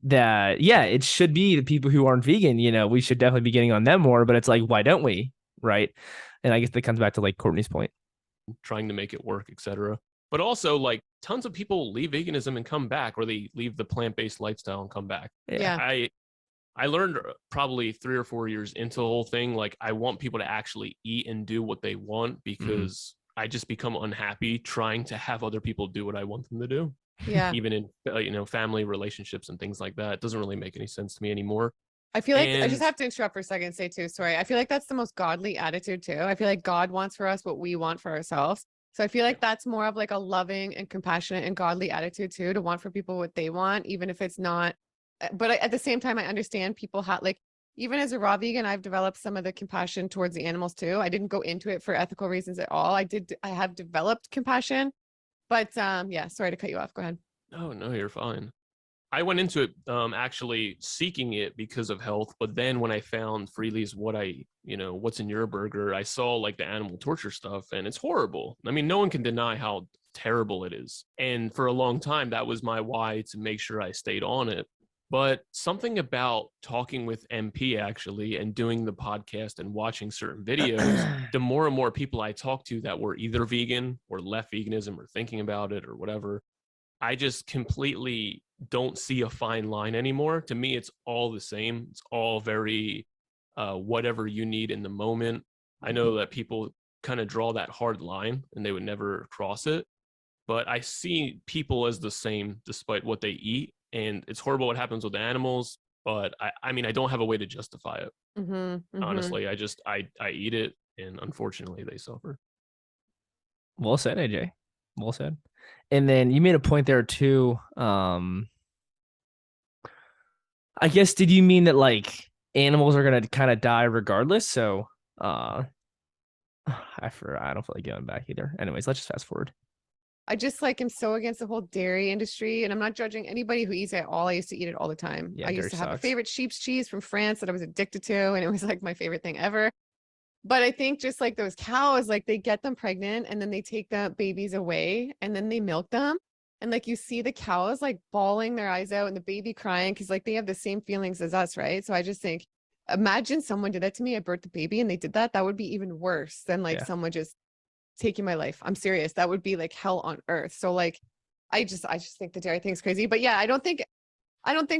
that yeah, it should be the people who aren't vegan, we should definitely be getting on them more, but it's like, why don't we? Right. And I guess that comes back to like Courtney's point, trying to make it work, etc. But also, like, tons of people leave veganism and come back, or they leave the plant-based lifestyle and come back. Yeah. I learned probably 3 or 4 years into the whole thing, like, I want people to actually eat and do what they want, because I just become unhappy trying to have other people do what I want them to do. Yeah. Even in family relationships and things like that. It doesn't really make any sense to me anymore. I feel like I just have to interrupt for a second and say too, sorry. I feel like that's the most godly attitude too. I feel like God wants for us what we want for ourselves. So I feel like that's more of like a loving and compassionate and godly attitude too, to want for people what they want, even if it's not. But at the same time, I understand people have, like, even as a raw vegan, I've developed some of the compassion towards the animals too. I didn't go into it for ethical reasons at all. I have developed compassion, but yeah, sorry to cut you off. Go ahead. No, you're fine. I went into it actually seeking it because of health, but then when I found Freely's what's in your burger, I saw like the animal torture stuff, and it's horrible. I mean, no one can deny how terrible it is. And for a long time, that was my why to make sure I stayed on it. But something about talking with MP actually and doing the podcast and watching certain videos, the more and more people I talked to that were either vegan or left veganism or thinking about it or whatever, I just completely don't see a fine line anymore. To me, it's all the same. It's all very whatever you need in the moment. I know that people kind of draw that hard line and they would never cross it, but I see people as the same despite what they eat. And it's horrible what happens with the animals, but I mean, I don't have a way to justify it. Honestly, I eat it, and unfortunately they suffer. Well said, AJ. Well said. And then you made a point there too. I guess, did you mean that like animals are gonna kind of die regardless? So I don't feel like going back either. Anyways, let's just fast forward. I just like am so against the whole dairy industry, and I'm not judging anybody who eats it at all. I used to eat it all the time. Yeah, I dairy used to have a sucks. favorite sheep's cheese from France that I was addicted to, and it was like my favorite thing ever. But I think just like those cows, like they get them pregnant and then they take the babies away and then they milk them. And like you see the cows like bawling their eyes out and the baby crying because like they have the same feelings as us, right? So I just think, imagine someone did that to me. I birthed the baby and they did that. That would be even worse than like Yeah. someone just taking my life. I'm serious. That would be like hell on earth. So like I just think the dairy thing's crazy. But yeah, I don't think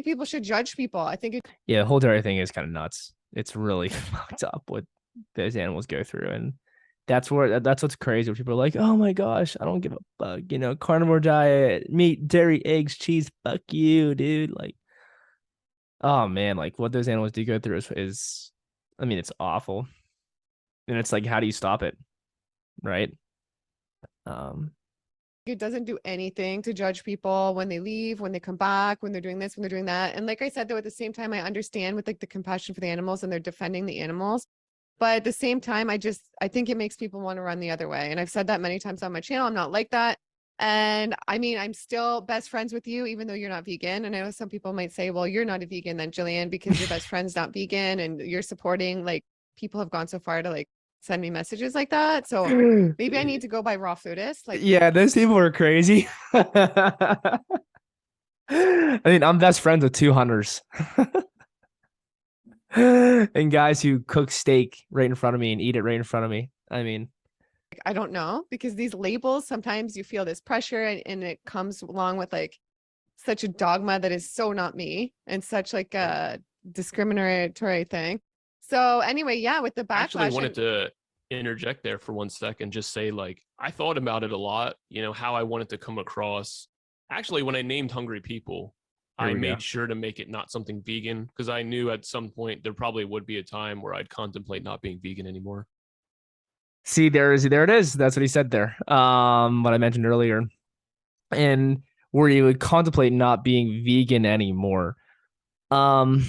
people should judge people. I think Yeah, the whole dairy thing is kind of nuts. It's really fucked up what those animals go through, and that's what's crazy. Where people are like, "Oh my gosh, I don't give a fuck," carnivore diet, meat, dairy, eggs, cheese. Fuck you, dude. Like, oh man, like what those animals do go through is I mean, it's awful, and it's like, how do you stop it, right? Um, it doesn't do anything to judge people when they leave, when they come back, when they're doing this, when they're doing that. And like I said, though, at the same time, I understand with like the compassion for the animals and they're defending the animals. But at the same time, I think it makes people want to run the other way. And I've said that many times on my channel. I'm not like that. And I mean, I'm still best friends with you, even though you're not vegan. And I know some people might say, well, you're not a vegan then, Gillian, because your best friend's not vegan and you're supporting, like, people have gone so far to like send me messages like that. So maybe I need to go by raw foodist. Like, yeah, those people are crazy. I mean, I'm best friends with two hunters. And guys who cook steak right in front of me and eat it right in front of me. I mean, I don't know, because these labels, sometimes you feel this pressure and it comes along with like such a dogma that is so not me and such like a discriminatory thing. So anyway, yeah, with the I actually backlash, wanted to interject there for 1 second, just say, like, I thought about it a lot, how I wanted to come across. Actually, when I named Hungry People, Here I we go. made sure to make it not something vegan because I knew at some point there probably would be a time where I'd contemplate not being vegan anymore. See, there it is. That's what he said there. What I mentioned earlier. And where you would contemplate not being vegan anymore. Um,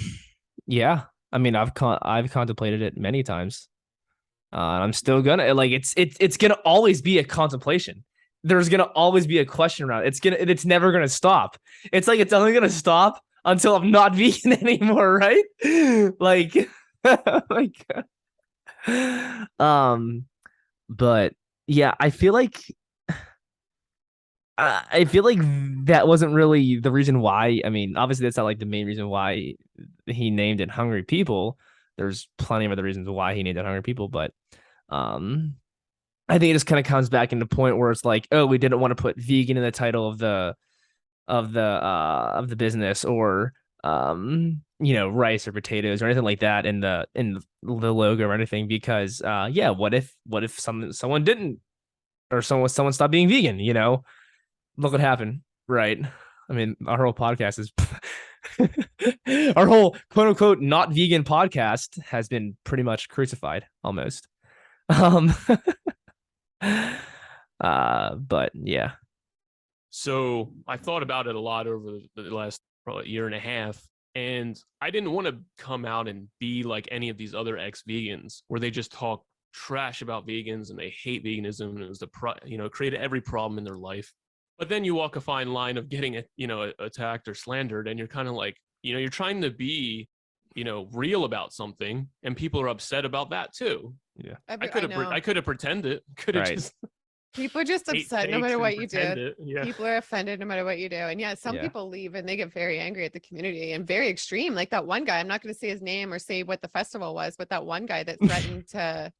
yeah. I mean, I've contemplated it many times. I'm still gonna like it's gonna always be a contemplation. There's gonna always be a question around it. It's never gonna stop. It's like it's only gonna stop until I'm not vegan anymore, right? Like, like, um, but yeah, I feel like that wasn't really the reason why. I mean, obviously that's not like the main reason why he named it Hungry People. There's plenty of other reasons why he named it Hungry People, but um I think it just kind of comes back into point where it's like, oh, we didn't want to put vegan in the title of the business, or rice or potatoes or anything like that in the logo or anything, because yeah, what if someone didn't, or someone stopped being vegan, look what happened, right? I mean, our whole podcast is our whole quote unquote not vegan podcast has been pretty much crucified almost. Um but yeah. So I thought about it a lot over the last probably year and a half. And I didn't want to come out and be like any of these other ex-vegans where they just talk trash about vegans and they hate veganism and it was created every problem in their life. But then you walk a fine line of getting attacked or slandered, and you're kind of like, you're trying to be, real about something, and people are upset about that too. Yeah. I could have pretended, could have Right. just people are just ate upset no cakes matter and what you pretend do. it. Yeah. People are offended no matter what you do. And yeah, some Yeah. people leave and they get very angry at the community and very extreme. Like that one guy, I'm not going to say his name or say what the festival was, but that one guy that threatened to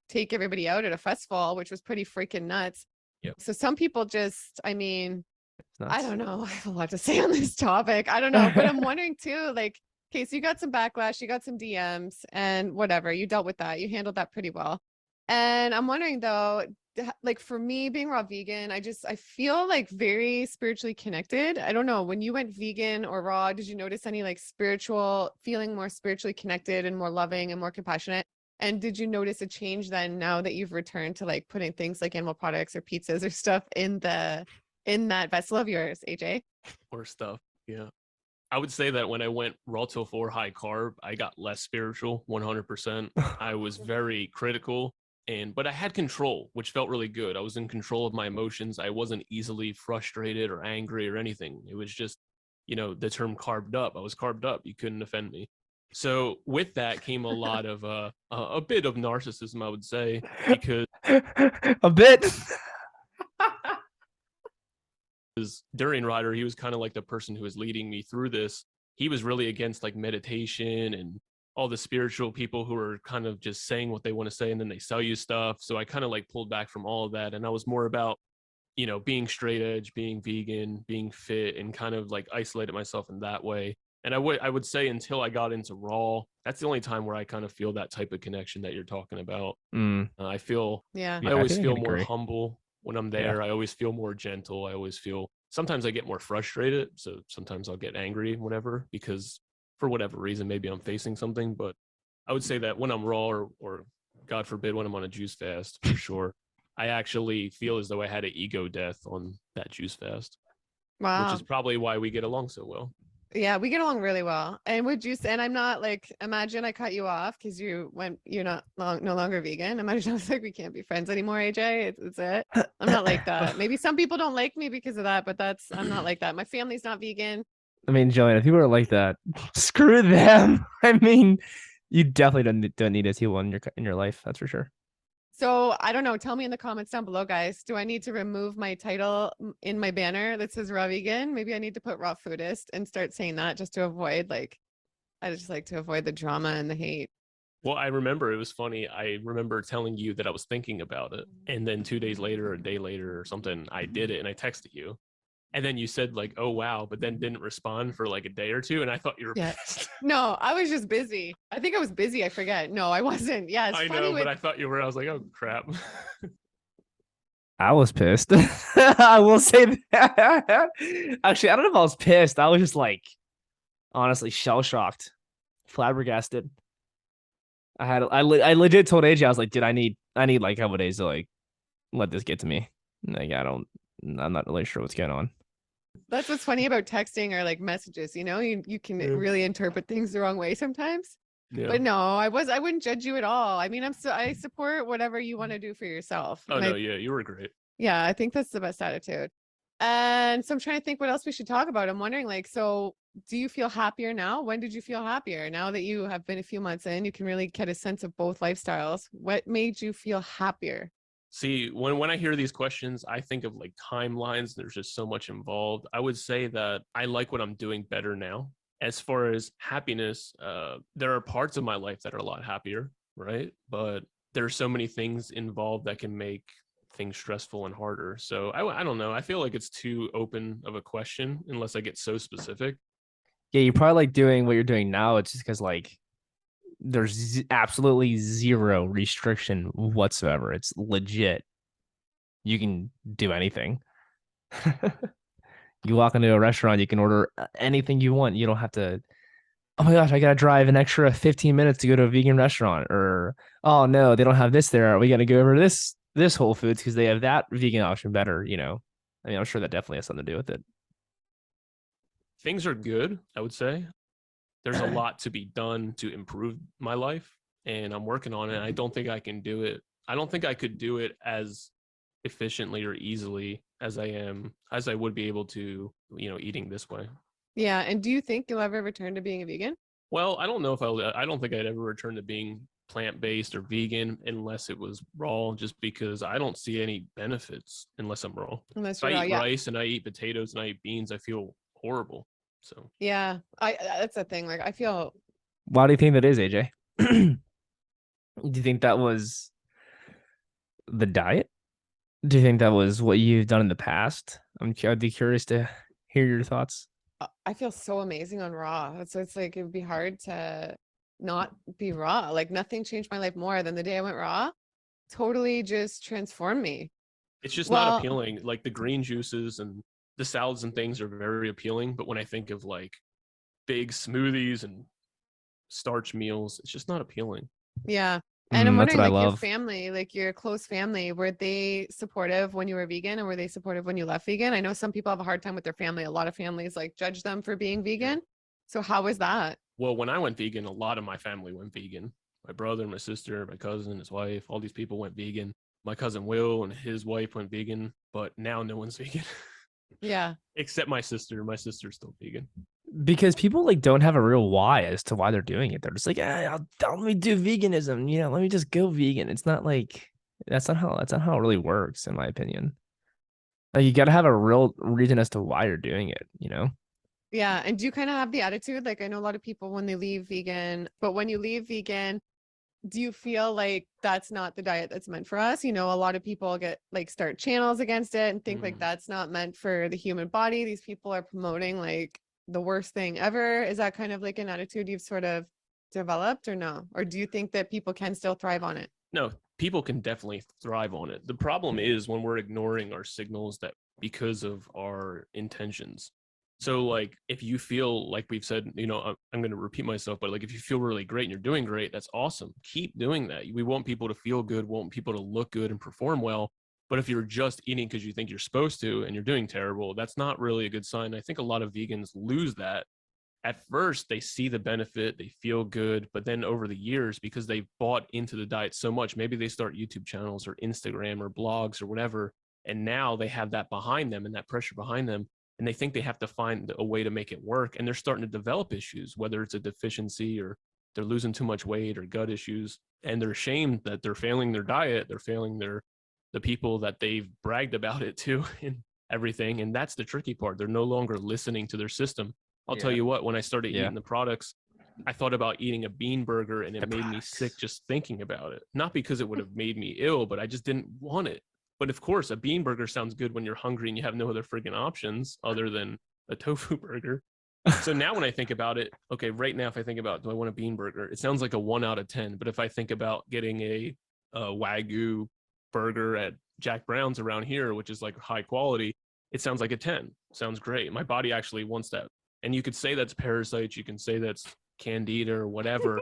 take everybody out at a festival, which was pretty freaking nuts. Yep. So some people just, I mean, I Nuts. don't know. I have a lot to say on this topic. I don't know, but I'm wondering too, like, okay, so you got some backlash, you got some DMs and whatever, you dealt with that. You handled that pretty well. And I'm wondering though, like for me being raw vegan, I feel like very spiritually connected. I don't know, when you went vegan or raw, did you notice any like feeling more spiritually connected and more loving and more compassionate? And did you notice a change then now that you've returned to like putting things like animal products or pizzas or stuff in that vessel of yours, AJ? Or stuff. Yeah. I would say that when I went raw till 4 high carb, I got less spiritual, 100%. I was very critical. But I had control, which felt really good. I was in control of my emotions. I wasn't easily frustrated or angry or anything. It was just, the term carved up. I was carved up. You couldn't offend me. So with that came a lot of a bit of narcissism, I would say, because a bit. Durian Rider, he was kind of like the person who was leading me through this. He was really against like meditation and all the spiritual people who are kind of just saying what they want to say and then they sell you stuff. So I kind of like pulled back from all of that, and I was more about, being straight edge, being vegan, being fit, and kind of like isolated myself in that way. And I would say until I got into raw, that's the only time where I kind of feel that type of connection that you're talking about. I feel, Yeah. I always think I feel can more agree. humble when I'm there. I always feel more gentle. I always feel, sometimes I get more frustrated. So sometimes I'll get angry, whatever, because for whatever reason, maybe I'm facing something. But I would say that when I'm raw, or God forbid, when I'm on a juice fast, for sure, I actually feel as though I had an ego death on that juice fast, Wow. which is probably why we get along so well. Yeah, we get along really well. And would you say, and I'm not like, imagine I cut you off because you're no longer vegan. Imagine I was like, we can't be friends anymore, AJ. It's it. I'm not like that. Maybe some people don't like me because of that, but I'm not like that. My family's not vegan. I mean, Jillian, if people are like that, screw them. I mean, you definitely don't need a T1 in your life. That's for sure. So I don't know. Tell me in the comments down below, guys. Do I need to remove my title in my banner that says raw vegan? Maybe I need to put raw foodist and start saying that just to avoid I just like to avoid the drama and the hate. Well, I remember it was funny. I remember telling you that I was thinking about it. And then 2 days later, or a day later or something, I did it and I texted you. And then you said like, oh, wow, but then didn't respond for like a day or two. And I thought you were pissed. No, I was just busy. I think I was busy. I forget. No, I wasn't. Yeah, it's I funny know, but I thought you were. I was like, oh, crap. I was pissed. I will say that. Actually, I don't know if I was pissed. I was just like, honestly, shell shocked, flabbergasted. I legit told AJ, I was like, dude, I need like a couple days to like let this get to me. Like, I'm not really sure what's going on. That's what's funny about texting or like messages, you can really interpret things the wrong way sometimes. Yeah. But no, I wouldn't judge you at all. I mean, I support whatever you want to do for yourself. Oh, no, yeah, you were great. Yeah, I think that's the best attitude. And so I'm trying to think what else we should talk about. I'm wondering, like, so do you feel happier now? When did you feel happier? Now that you have been a few months in, you can really get a sense of both lifestyles. What made you feel happier? See, when I hear these questions, I think of like timelines. There's just so much involved. I would say that I like what I'm doing better now. As far as happiness, there are parts of my life that are a lot happier, right? But there are so many things involved that can make things stressful and harder. So I don't know. I feel like it's too open of a question unless I get so specific. Yeah, you probably like doing what you're doing now. It's just because like there's absolutely zero restriction whatsoever. It's legit. You can do anything. You walk into a restaurant, you can order anything you want. You don't have to, oh my gosh, I gotta drive an extra 15 minutes to go to a vegan restaurant, or oh no, they don't have this there. We gotta go over to this Whole Foods because they have that vegan option better, I mean, I'm sure that definitely has something to do with it. Things are good, I would say. There's a lot to be done to improve my life, and I'm working on it. I don't think I can do it. I don't think I could do it as efficiently or easily as I would be able to, eating this way. Yeah. And do you think you'll ever return to being a vegan? Well, I don't know if I don't think I'd ever return to being plant-based or vegan unless it was raw, just because I don't see any benefits unless I'm raw. Unless If I you're raw, eat yeah. rice and I eat potatoes and I eat beans, I feel horrible. So Yeah. That's the thing. Like, I feel, Why do you think that is, AJ? Do you think that was the diet? Do you think that was what you've done in the past? I'd be curious to hear your thoughts. I feel so amazing on raw. So it's like, it would be hard to not be raw. Like, nothing changed my life more than the day I went raw. Totally just transformed me. it's just not appealing. Like the green juices and the salads and things are very appealing, but when I think of like big smoothies and starch meals, it's just not appealing. Yeah. And I'm That's wondering, what I like, your love. family, like your close family, were they supportive when you were vegan, and were they supportive when you left vegan? I know some people have a hard time with their family. A lot of families like judge them for being vegan. So how was that? Well, when I went vegan, a lot of my family went vegan. My brother, my sister, my cousin, his wife, all these people went vegan. My cousin Will and his wife went vegan, but now no one's vegan. Yeah. Except my sister. My sister's still vegan. Because people like don't have a real why as to why they're doing it. They're just like, let me do veganism. Let me just go vegan. It's not like that's not how it really works, in my opinion. Like you got to have a real reason as to why you're doing it. Yeah. And do you kind of have the attitude? Like I know a lot of people when they leave vegan, but when you leave vegan, do you feel like that's not the diet that's meant for us? A lot of people start channels against it and think like that's not meant for the human body. These people are promoting like the worst thing ever. Is that kind of like an attitude you've sort of developed or no? Or do you think that people can still thrive on it? No, people can definitely thrive on it. The problem is when we're ignoring our signals that because of our intentions. So like if you feel like we've said, I'm going to repeat myself, but like if you feel really great and you're doing great, that's awesome. Keep doing that. We want people to feel good, want people to look good and perform well. But if you're just eating because you think you're supposed to and you're doing terrible, that's not really a good sign. I think a lot of vegans lose that. At first, they see the benefit, they feel good, but then over the years, because they've bought into the diet so much, maybe they start YouTube channels or Instagram or blogs or whatever, and now they have that behind them and that pressure behind them, and they think they have to find a way to make it work, and they're starting to develop issues, whether it's a deficiency or they're losing too much weight or gut issues, and they're ashamed that they're failing their diet, they're failing the people that they've bragged about it to and everything, and that's the tricky part. They're no longer listening to their system. I'll tell you what, when I started eating the products, I thought about eating a bean burger and it made me sick just thinking about it. Not because it would have made me ill, but I just didn't want it. But of course, a bean burger sounds good when you're hungry and you have no other friggin' options other than a tofu burger. So now when I think about it, okay, right now, if I think about, do I want a bean burger? It sounds like a 1 out of 10. But if I think about getting a Wagyu burger at Jack Brown's around here, which is like high quality, it sounds like a 10. Sounds great. My body actually wants that. And you could say that's parasites, you can say that's candida or whatever.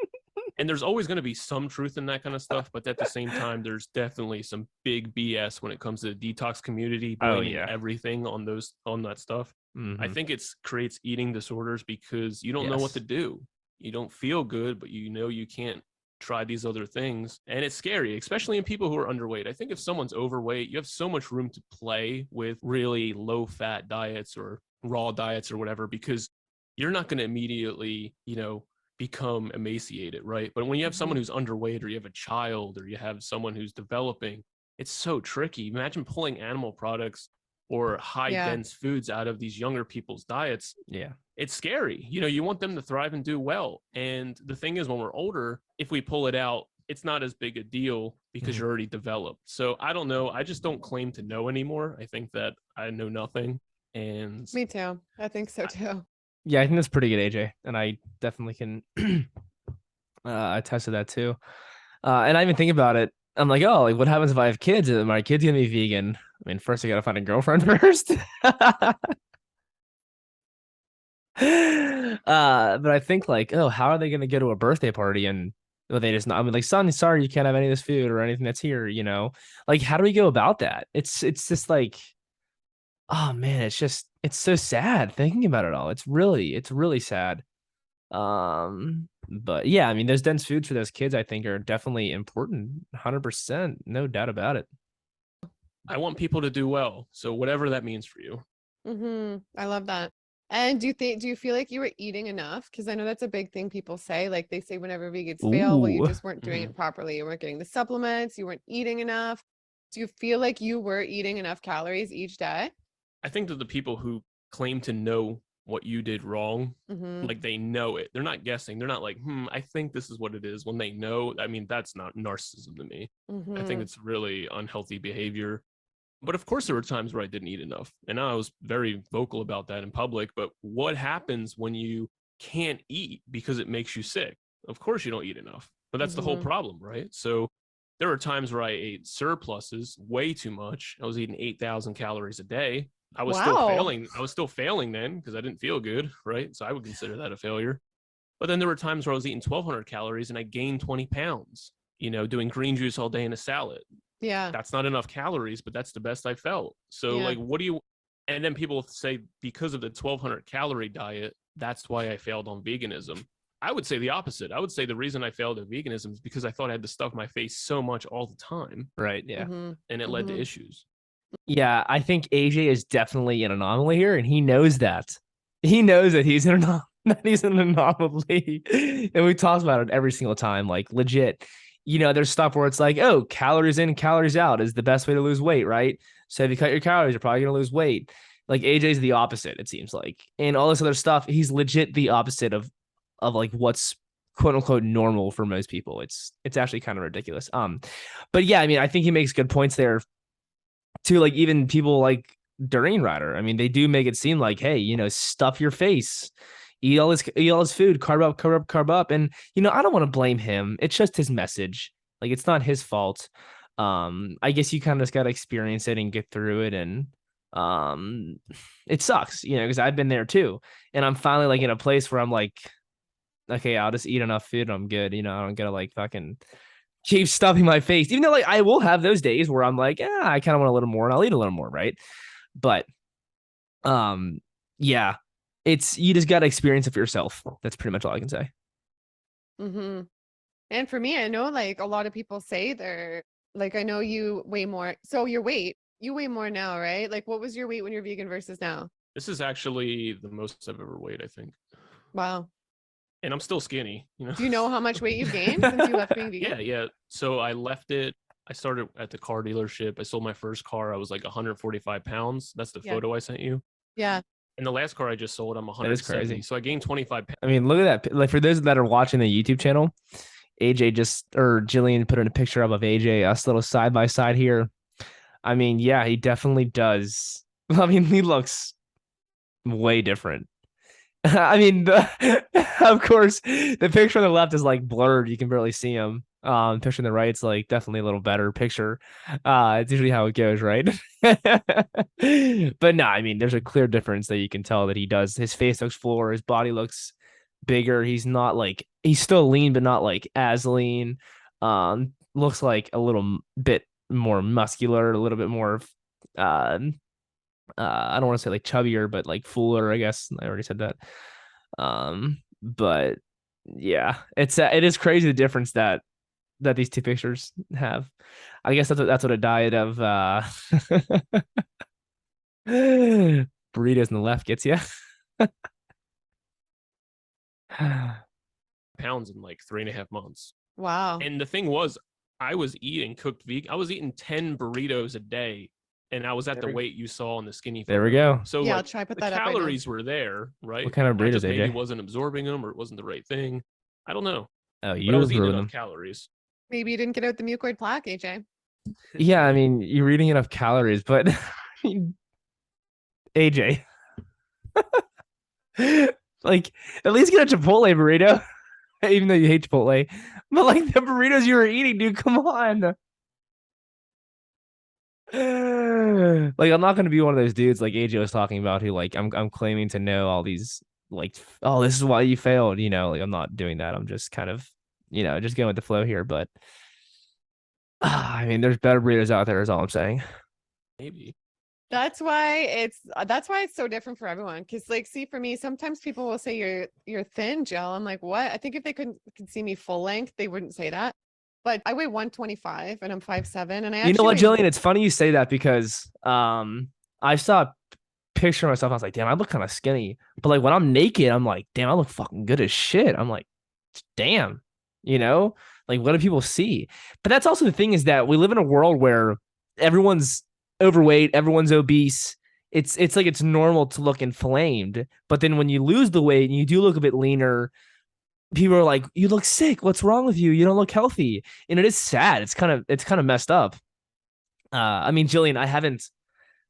And there's always going to be some truth in that kind of stuff. But at the same time, there's definitely some big BS when it comes to the detox community, blaming everything on that stuff. I think it creates eating disorders because you don't know what to do. You don't feel good, but you can't try these other things. And it's scary, especially in people who are underweight. I think if someone's overweight, you have so much room to play with really low fat diets or raw diets or whatever, because you're not going to immediately, become emaciated, right? But when you have someone who's underweight or you have a child or you have someone who's developing, it's so tricky. Imagine pulling animal products or high dense foods out of these younger people's diets. Yeah. It's scary. You want them to thrive and do well. And the thing is, when we're older, if we pull it out, it's not as big a deal because you're already developed. So I don't know. I just don't claim to know anymore. I think that I know nothing. And me too. I think so too. Yeah, I think that's pretty good, AJ. And I definitely can attest to that too. And I even think about it. I'm like, oh, like what happens if I have kids? Are my kids gonna be vegan? I mean, first I gotta find a girlfriend first. But I think like, oh, how are they gonna go to a birthday party and they just not? I mean, like, son, sorry, you can't have any of this food or anything that's here. Like, how do we go about that? It's just like, oh man, it's so sad thinking about it all. It's really sad. But yeah, I mean, those dense foods for those kids, I think, are definitely important. 100%, no doubt about it. I want people to do well. So whatever that means for you. I love that. And do you feel like you were eating enough? Because I know that's a big thing people say. Like they say whenever vegans fail, well, you just weren't doing it properly. You weren't getting the supplements. You weren't eating enough. Do you feel like you were eating enough calories each day? I think that the people who claim to know what you did wrong, like they know it. They're not guessing. They're not like, I think this is what it is. When they know, I mean, that's not narcissism to me. I think it's really unhealthy behavior. But of course, there were times where I didn't eat enough. And I was very vocal about that in public. But what happens when you can't eat because it makes you sick? Of course, you don't eat enough. But that's the whole problem, right? So there were times where I ate surpluses way too much. I was eating 8,000 calories a day. I was still failing. I was still failing then because I didn't feel good, right? So I would consider that a failure. But then there were times where I was eating 1,200 calories and I gained 20 pounds, doing green juice all day in a salad. Yeah. That's not enough calories, but that's the best I felt. So like, and then people say because of the 1,200 calorie diet, that's why I failed on veganism. I would say the opposite. I would say the reason I failed at veganism is because I thought I had to stuff my face so much all the time, Right. Yeah. Mhm. and it led to Mhm. issues. Yeah. I think AJ is definitely an anomaly here, and he knows that. He knows that he's an that he's an anomaly. And we talked about it every single time. Like legit, there's stuff where it's like, oh, calories in, calories out is the best way to lose weight, right? So if you cut your calories, you're probably gonna lose weight. Like AJ's the opposite, it seems like. And all this other stuff, he's legit the opposite of like what's quote unquote normal for most people. It's actually kind of ridiculous. But yeah, I mean, I think he makes good points there too. Like even people like Doreen Ryder, I mean, they do make it seem like, hey, stuff your face, eat all this food, carb up, carb up, carb up. And I don't want to blame him. It's just his message. Like it's not his fault. I guess you kind of just gotta experience it and get through it. And it sucks, because I've been there too. And I'm finally like in a place where I'm like, okay, I'll just eat enough food and I'm good. I don't gotta like fucking keep stuffing my face. Even though like I will have those days where I'm like, yeah, I kind of want a little more and I'll eat a little more, right? But yeah, you just gotta experience it for yourself. That's pretty much all I can say. Mm-hmm. And for me, I know like a lot of people say they're like, I know you weigh more. So your weight, you weigh more now, right? Like what was your weight when you're vegan versus now? This is actually the most I've ever weighed, I think. Wow. And I'm still skinny, Do you know how much weight you've gained since you left being vegan? Yeah. So I left it. I started at the car dealership. I sold my first car. I was like 145 pounds. That's the photo I sent you. Yeah. And the last car I just sold, I'm That is 170. crazy. So I gained 25 pounds. I mean, look at that. Like for those that are watching the YouTube channel, Gillian put in a picture of AJ, us little side by side here. I mean, yeah, he definitely does. I mean, he looks way different. I mean, of course, the picture on the left is like blurred. You can barely see him. Picture on the right's like definitely a little better picture. It's usually how it goes, right? But no, I mean, there's a clear difference that you can tell that he does. His face looks fuller. His body looks bigger. He's not like he's still lean, but not like as lean. Looks like a little bit more muscular, a little bit more. I don't want to say like chubbier, but like fuller. I guess I already said that. But yeah, it is crazy the difference that these two pictures have. I guess that's what a diet of burritos on the left gets you. Pounds in like 3.5 months. Wow. And the thing was, I was eating cooked vegan. I was eating 10 burritos a day, and I was at the weight you saw on the skinny photo. There we go. So yeah, like, I'll try put the that calories were there, right? What kind of I burritos, just maybe AJ? wasn't absorbing them, or it wasn't the right thing. I don't know. Oh, But you I were was eating ruining enough them. calories. Maybe you didn't get out the mucoid plaque, AJ. Yeah, I mean, you're eating enough calories, but AJ, like at least get a Chipotle burrito, even though you hate Chipotle. But like the burritos you were eating, dude, come on. Like I'm not gonna be one of those dudes like AJ was talking about who like I'm claiming to know all these like oh this is why you failed, like I'm not doing that. I'm just kind of just going with the flow here. But I mean there's better burritos out there is all I'm saying. Maybe. That's why it's so different for everyone. Cause like, see, for me, sometimes people will say you're thin, Jill. I'm like, what? I think if they could see me full length, they wouldn't say that. But I weigh 125 and I'm 5'7", and I You know what, actually Gillian? It's funny you say that because I saw a picture of myself. I was like, damn, I look kind of skinny. But like when I'm naked, I'm like, damn, I look fucking good as shit. I'm like, damn, like what do people see? But that's also the thing is that we live in a world where everyone's overweight, everyone's obese. It's like it's normal to look inflamed. But then when you lose the weight and you do look a bit leaner, people are like, you look sick. What's wrong with you? You don't look healthy. And it is sad. It's kind of messed up. I mean, Gillian, I haven't,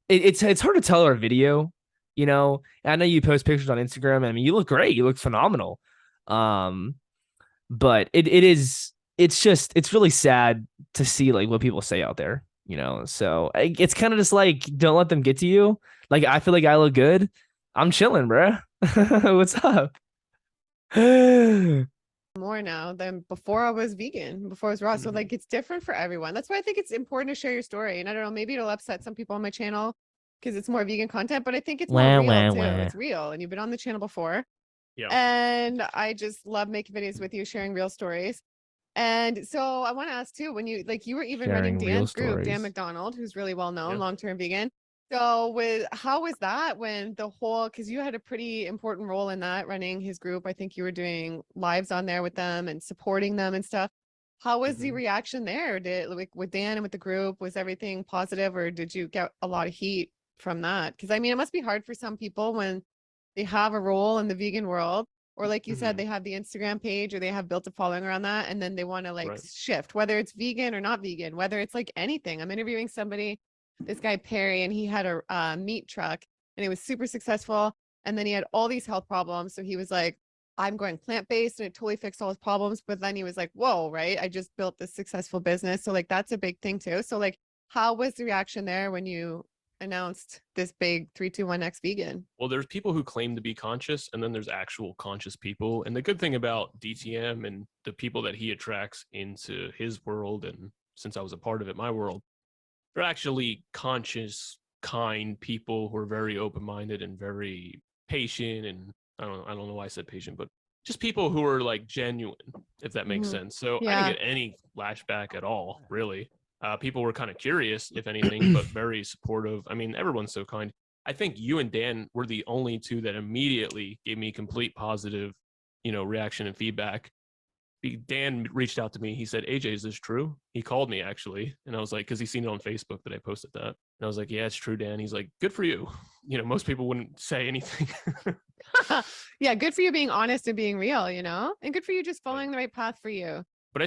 it's hard to tell our video, I know you post pictures on Instagram. I mean, you look great. You look phenomenal. But it's really sad to see like what people say out there, so it's kind of just like, don't let them get to you. Like, I feel like I look good. I'm chilling, bro. What's up? more now than before I was vegan, before I was raw. So like it's different for everyone. That's why I think it's important to share your story. And I don't know, maybe it'll upset some people on my channel because it's more vegan content, but I think it's more real too. It's real. And you've been on the channel before. Yeah. And I just love making videos with you, sharing real stories. And so I want to ask too, when you like, you were even running Sharing real Dan's group, Dan stories. McDonald, who's really well known, Yeah. long-term vegan. So how was that when the whole, because you had a pretty important role in that, running his group. I think you were doing lives on there with them and supporting them and stuff. How was the Mhm. reaction there? Did like with Dan and with the group, was everything positive, or did you get a lot of heat from that? Because I mean, it must be hard for some people when they have a role in the vegan world, or like you said, Mhm. they have the Instagram page or they have built a following around that, and then they want to like Right. shift, whether it's vegan or not vegan, whether it's like anything. I'm interviewing somebody, this guy Perry, and he had a meat truck and it was super successful. And then he had all these health problems. So he was like, I'm going plant-based, and it totally fixed all his problems. But then he was like, whoa, right? I just built this successful business. So like that's a big thing too. So like, how was the reaction there when you announced this big 321X vegan? Well, there's people who claim to be conscious, and then there's actual conscious people. And the good thing about DTM and the people that he attracts into his world, and since I was a part of it, my world, they're actually conscious, kind people who are very open-minded and very patient. And I don't know why I said patient, but just people who are like genuine, if that makes Mhm. sense. So I didn't Yeah. get any flashback at all, really. People were kind of curious, if anything, but very supportive. I mean, everyone's so kind. I think you and Dan were the only two that immediately gave me complete positive, reaction and feedback. Dan reached out to me. He said, AJ, is this true? He called me actually. And I was like, because he seen it on Facebook that I posted that. And I was like, yeah, it's true, Dan. He's like, good for you. Most people wouldn't say anything. Yeah, good for you being honest and being real, and good for you just Right. following the right path for you. But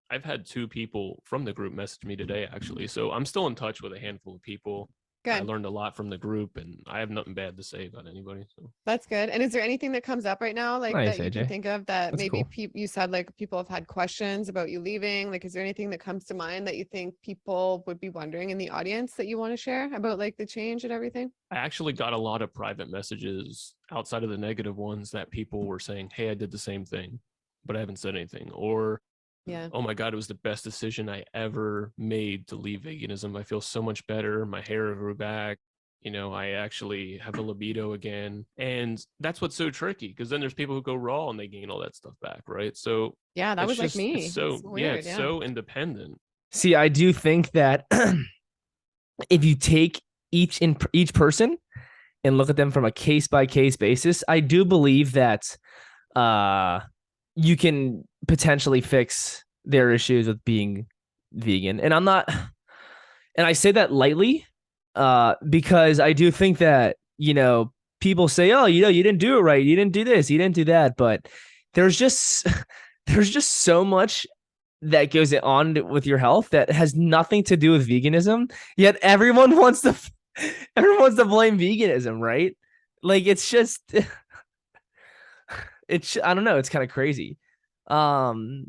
I've had two people from the group message me today, actually. So I'm still in touch with a handful of people. I Good. learned a lot from the group, and I have nothing bad to say about anybody. So That's good. And is there anything that comes up right now, like Nice, that you can AJ. think of that That's maybe cool. you said like people have had questions about you leaving? Like, is there anything that comes to mind that you think people would be wondering in the audience that you want to share about like the change and everything? I actually got a lot of private messages outside of the negative ones that people were saying, hey, I did the same thing, but I haven't said anything. Or, Yeah. oh my God, it was the best decision I ever made to leave veganism. I feel so much better. My hair grew back. I actually have a libido again. And that's what's so tricky, because then there's people who go raw and they gain all that stuff back, right? So Yeah, that was like it's me. so, It's yeah, weird. it's Yeah. so independent. See, I do think that if you take each person and look at them from a case by case basis, I do believe that uh you can potentially fix their issues with being vegan. And I say that lightly, because I do think that, people say, oh, you didn't do it right. You didn't do this. You didn't do that. But there's just, there's just so much that goes on with your health that has nothing to do with veganism. Yet everyone wants to blame veganism, right? Like it's just, I don't know. It's kind of crazy. Um,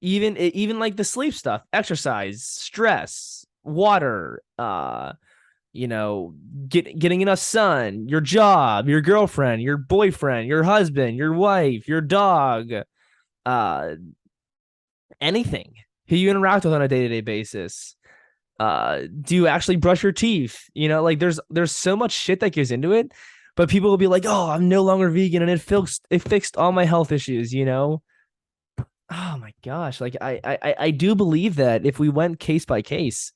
even like the sleep stuff, exercise, stress, water, you know, getting enough sun, your job, your girlfriend, your boyfriend, your husband, your wife, your dog, uh, anything who you interact with on a day-to-day basis. Do you actually brush your teeth? Like there's so much shit that goes into it, but people will be like, oh, I'm no longer vegan and it fixed all my health issues. Oh my gosh. Like I do believe that if we went case by case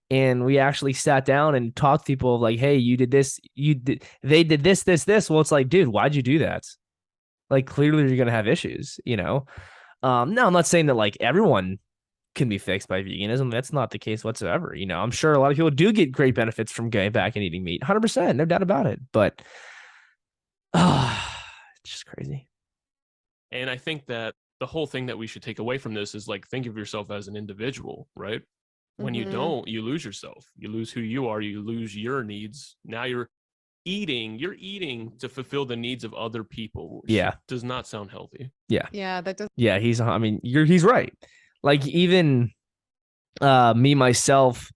and we actually sat down and talked to people like, hey, you did this, they did this. Well, it's like, dude, why'd you do that? Like, clearly you're going to have issues. No, I'm not saying that like everyone can be fixed by veganism. That's not the case whatsoever. I'm sure a lot of people do get great benefits from going back and eating meat. 100%, no doubt about it. But it's just crazy. And I think that the whole thing that we should take away from this is like, think of yourself as an individual, right? When you Mhm. don't, you lose yourself. You lose who you are. You lose your needs. Now you're eating to fulfill the needs of other people, which Yeah. does not sound healthy. Yeah, that does. Yeah, he's right. Like even me myself,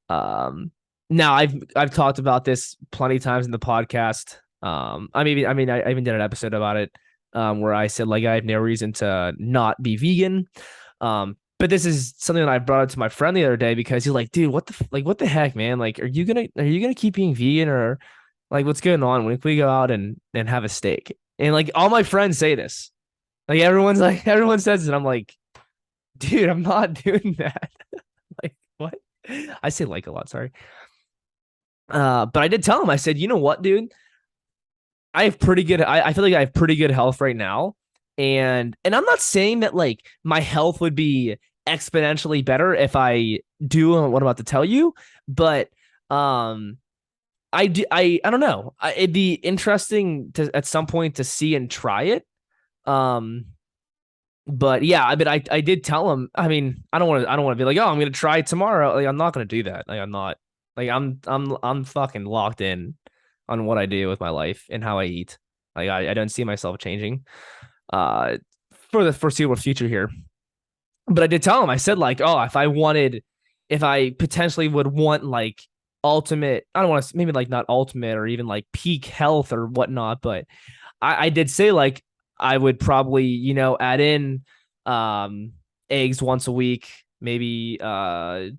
now I've talked about this plenty of times in the podcast. I even did an episode about it, where I said like I have no reason to not be vegan. But this is something that I brought up to my friend the other day because he's like, dude, what the heck, man? Like, are you gonna keep being vegan, or like what's going on when we go out and have a steak? And like all my friends say this. Like everyone says it. I'm like, dude, I'm not doing that. Like, what? I say like a lot, sorry. But I did tell him, I said, you know what, dude? I have pretty good, I feel like I have pretty good health right now. And I'm not saying that like my health would be exponentially better if I do what I'm about to tell you, but I don't know. It'd be interesting to at some point to see and try it. Um, but yeah, I mean, I did tell him. I mean, I don't want to be like, oh, I'm gonna try it tomorrow. Like, I'm not gonna do that. Like, I'm not. Like, I'm fucking locked in on what I do with my life and how I eat. Like, I don't see myself changing, uh, for the foreseeable future here. But I did tell him. I said like, oh, if I potentially would want like ultimate, I don't want to maybe like not ultimate or even like peak health or whatnot, but I did say like I would probably, add in eggs once a week, maybe a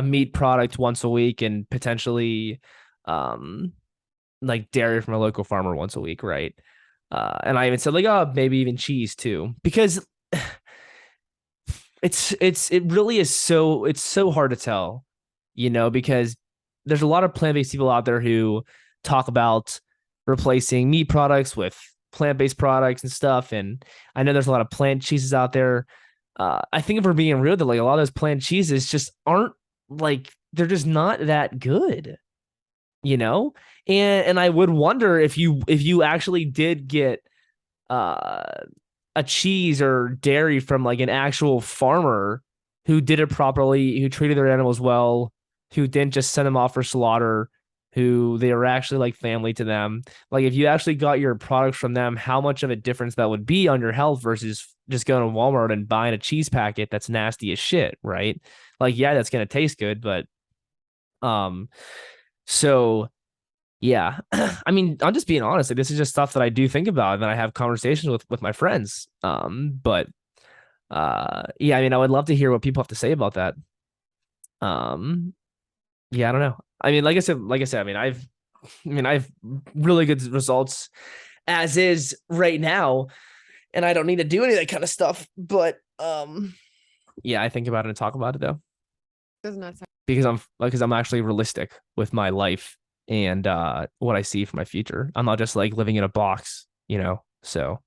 meat product once a week, and potentially like dairy from a local farmer once a week, right? And I even said like, oh, maybe even cheese too, because it really is it's so hard to tell, because there's a lot of plant-based people out there who talk about replacing meat products with plant-based products and stuff. And I know there's a lot of plant cheeses out there. I think if we're being real, that like a lot of those plant cheeses just aren't like they're just not that good, you know? And I would wonder if you actually did get uh a cheese or dairy from like an actual farmer who did it properly, who treated their animals well, who didn't just send them off for slaughter, who they were actually like family to them. Like if you actually got your products from them, how much of a difference that would be on your health versus just going to Walmart and buying a cheese packet that's nasty as shit, right? Like, yeah, that's gonna taste good, but so yeah. I mean, I'm just being honest. Like, this is just stuff that I do think about and that I have conversations with my friends. But yeah, I mean, I would love to hear what people have to say about that. Um, yeah, I don't know. I mean, like I said, I've really good results as is right now, and I don't need to do any of that kind of stuff. But yeah, I think about it and talk about it though, Does not sound because I'm actually realistic with my life and what I see for my future. I'm not just like living in a box, So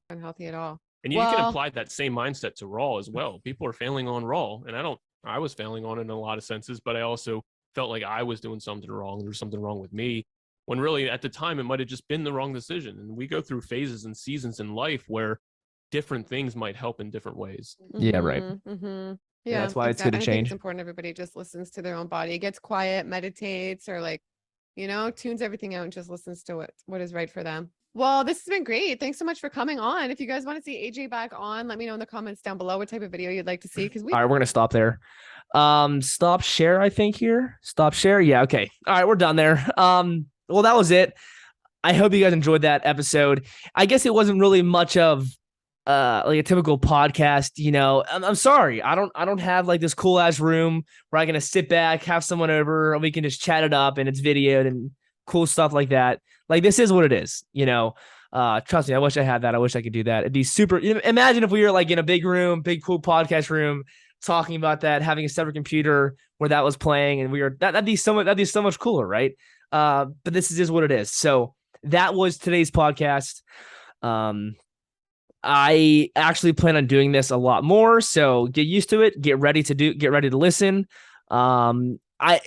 unhealthy at all. And you can apply that same mindset to Raw as well. People are failing on Raw, and I was failing on it in a lot of senses, but I also felt like I was doing something wrong. There was something wrong with me, when really at the time it might have just been the wrong decision. And we go through phases and seasons in life where different things might help in different ways. Yeah, right. Mm-hmm. Yeah, that's why it's good to I think change. it's important everybody just listens to their own body, gets quiet, meditates, or like, tunes everything out and just listens to what is right for them. Well, this has been great. Thanks so much for coming on. If you guys want to see AJ back on, let me know in the comments down below what type of video you'd like to see. All right, we're gonna stop there. Stop share, I think here. Stop share. Yeah, okay. All right, we're done there. Well, that was it. I hope you guys enjoyed that episode. I guess it wasn't really much of like a typical podcast, I'm sorry. I don't have like this cool ass room where I'm gonna sit back, have someone over, and we can just chat it up and it's videoed and cool stuff like that. Like, this is what it is, Trust me, I wish I had that. I wish I could do that. It'd be super. Imagine if we were like in a big room, big cool podcast room, talking about that, having a separate computer where that was playing, and that'd be so much cooler, right? But this is just what it is. So that was today's podcast. I actually plan on doing this a lot more, so get used to it. Get ready to listen. I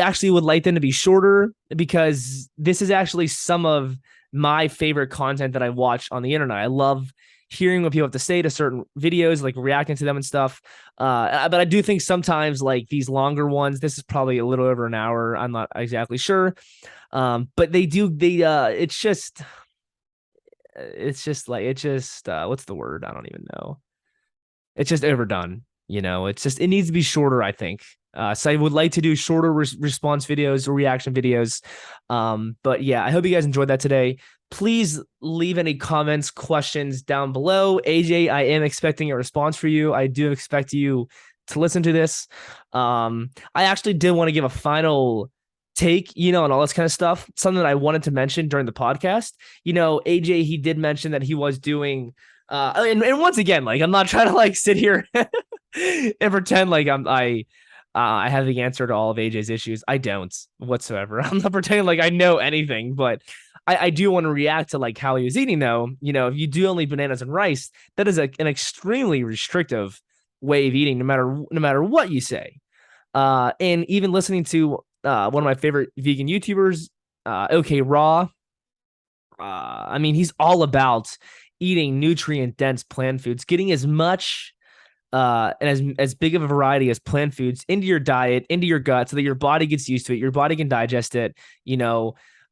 actually would like them to be shorter because this is actually some of my favorite content that I watch on the internet. I love hearing what people have to say to certain videos, like reacting to them and stuff. But I do think sometimes like these longer ones, this is probably a little over an hour. I'm not exactly sure. But it's just what's the word? I don't even know. It's just overdone. It needs to be shorter, I think. So I would like to do shorter response videos or reaction videos. But yeah, I hope you guys enjoyed that today. Please leave any comments, questions down below. AJ, I am expecting a response for you. I do expect you to listen to this. I actually did want to give a final take, and all this kind of stuff. Something that I wanted to mention during the podcast. AJ, he did mention that he was doing, and once again, like, I'm not trying to like sit here and pretend like I have the answer to all of AJ's issues. I don't whatsoever. I'm not pretending like I know anything, but I do want to react to like how he was eating though. If you do only bananas and rice, that is an extremely restrictive way of eating, no matter what you say. And even listening to one of my favorite vegan YouTubers, OK Raw. I mean, he's all about eating nutrient dense plant foods, getting as much and as big of a variety as plant foods into your diet, into your gut, so that your body gets used to it, your body can digest it,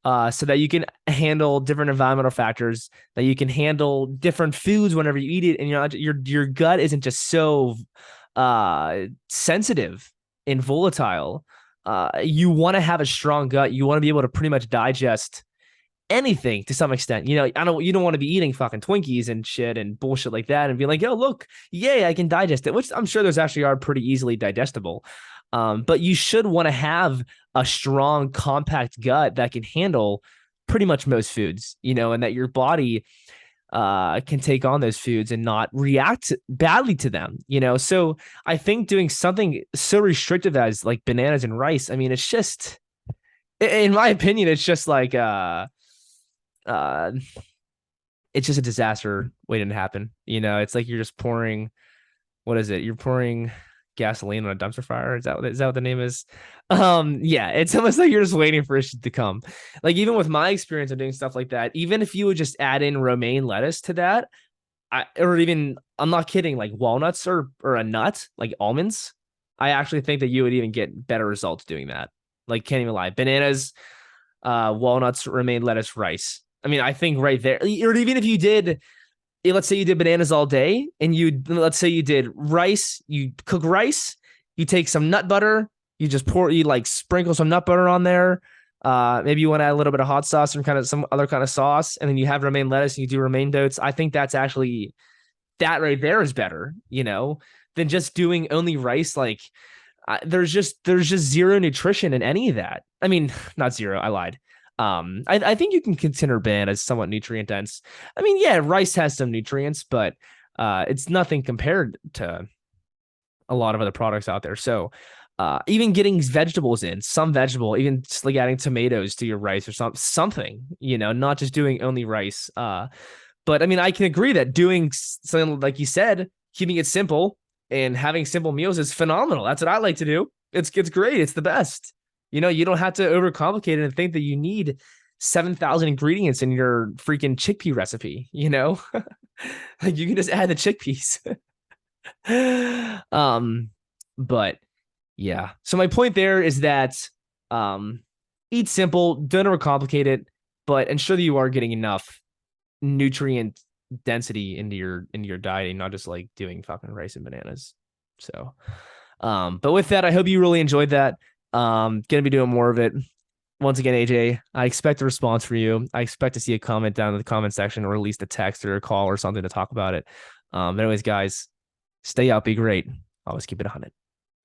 so that you can handle different environmental factors, that you can handle different foods whenever you eat it, and your gut isn't just so sensitive and volatile. You want to have a strong gut. You want to be able to pretty much digest anything to some extent. You don't want to be eating fucking Twinkies and shit and bullshit like that and be like, oh, look, yay, I can digest it, which I'm sure those actually are pretty easily digestible. But you should want to have a strong, compact gut that can handle pretty much most foods, and that your body can take on those foods and not react badly to them, So I think doing something so restrictive as like bananas and rice, I mean, it's just, in my opinion, it's just like it's just a disaster waiting to happen. It's like you're just pouring, what is it? You're pouring gasoline on a dumpster fire. Is that what the name is? Yeah, it's almost like you're just waiting for it to come. Like, even with my experience of doing stuff like that, even if you would just add in romaine lettuce to that, I'm not kidding, like walnuts or a nut, like almonds, I actually think that you would even get better results doing that. Like, can't even lie. Bananas, walnuts, romaine lettuce, rice. I mean, I think right there, or even if you did, let's say you did bananas all day, and let's say you did rice, you cook rice, you take some nut butter, you sprinkle some nut butter on there. Maybe you want to add a little bit of hot sauce or some other kind of sauce, and then you have romaine lettuce and you do romaine dotes. I think that right there is better, than just doing only rice. Like, there's just zero nutrition in any of that. I mean, not zero, I lied. I think you can consider bananas somewhat nutrient dense. I mean, yeah, rice has some nutrients, but it's nothing compared to a lot of other products out there. So even getting vegetables in, some vegetable, even just like adding tomatoes to your rice or something, not just doing only rice. But I mean, I can agree that doing something like you said, keeping it simple and having simple meals is phenomenal. That's what I like to do. It's great. It's the best. You don't have to overcomplicate it and think that you need 7,000 ingredients in your freaking chickpea recipe, like, you can just add the chickpeas. But yeah. So my point there is that eat simple, don't overcomplicate it, but ensure that you are getting enough nutrient density into your diet, and not just like doing fucking rice and bananas. So but with that, I hope you really enjoyed that. Gonna be doing more of it. Once again, AJ, I expect a response from you. I expect to see a comment down in the comment section, or at least a text or a call or something to talk about it. Anyways, guys, stay out, be great. Always keep it 100.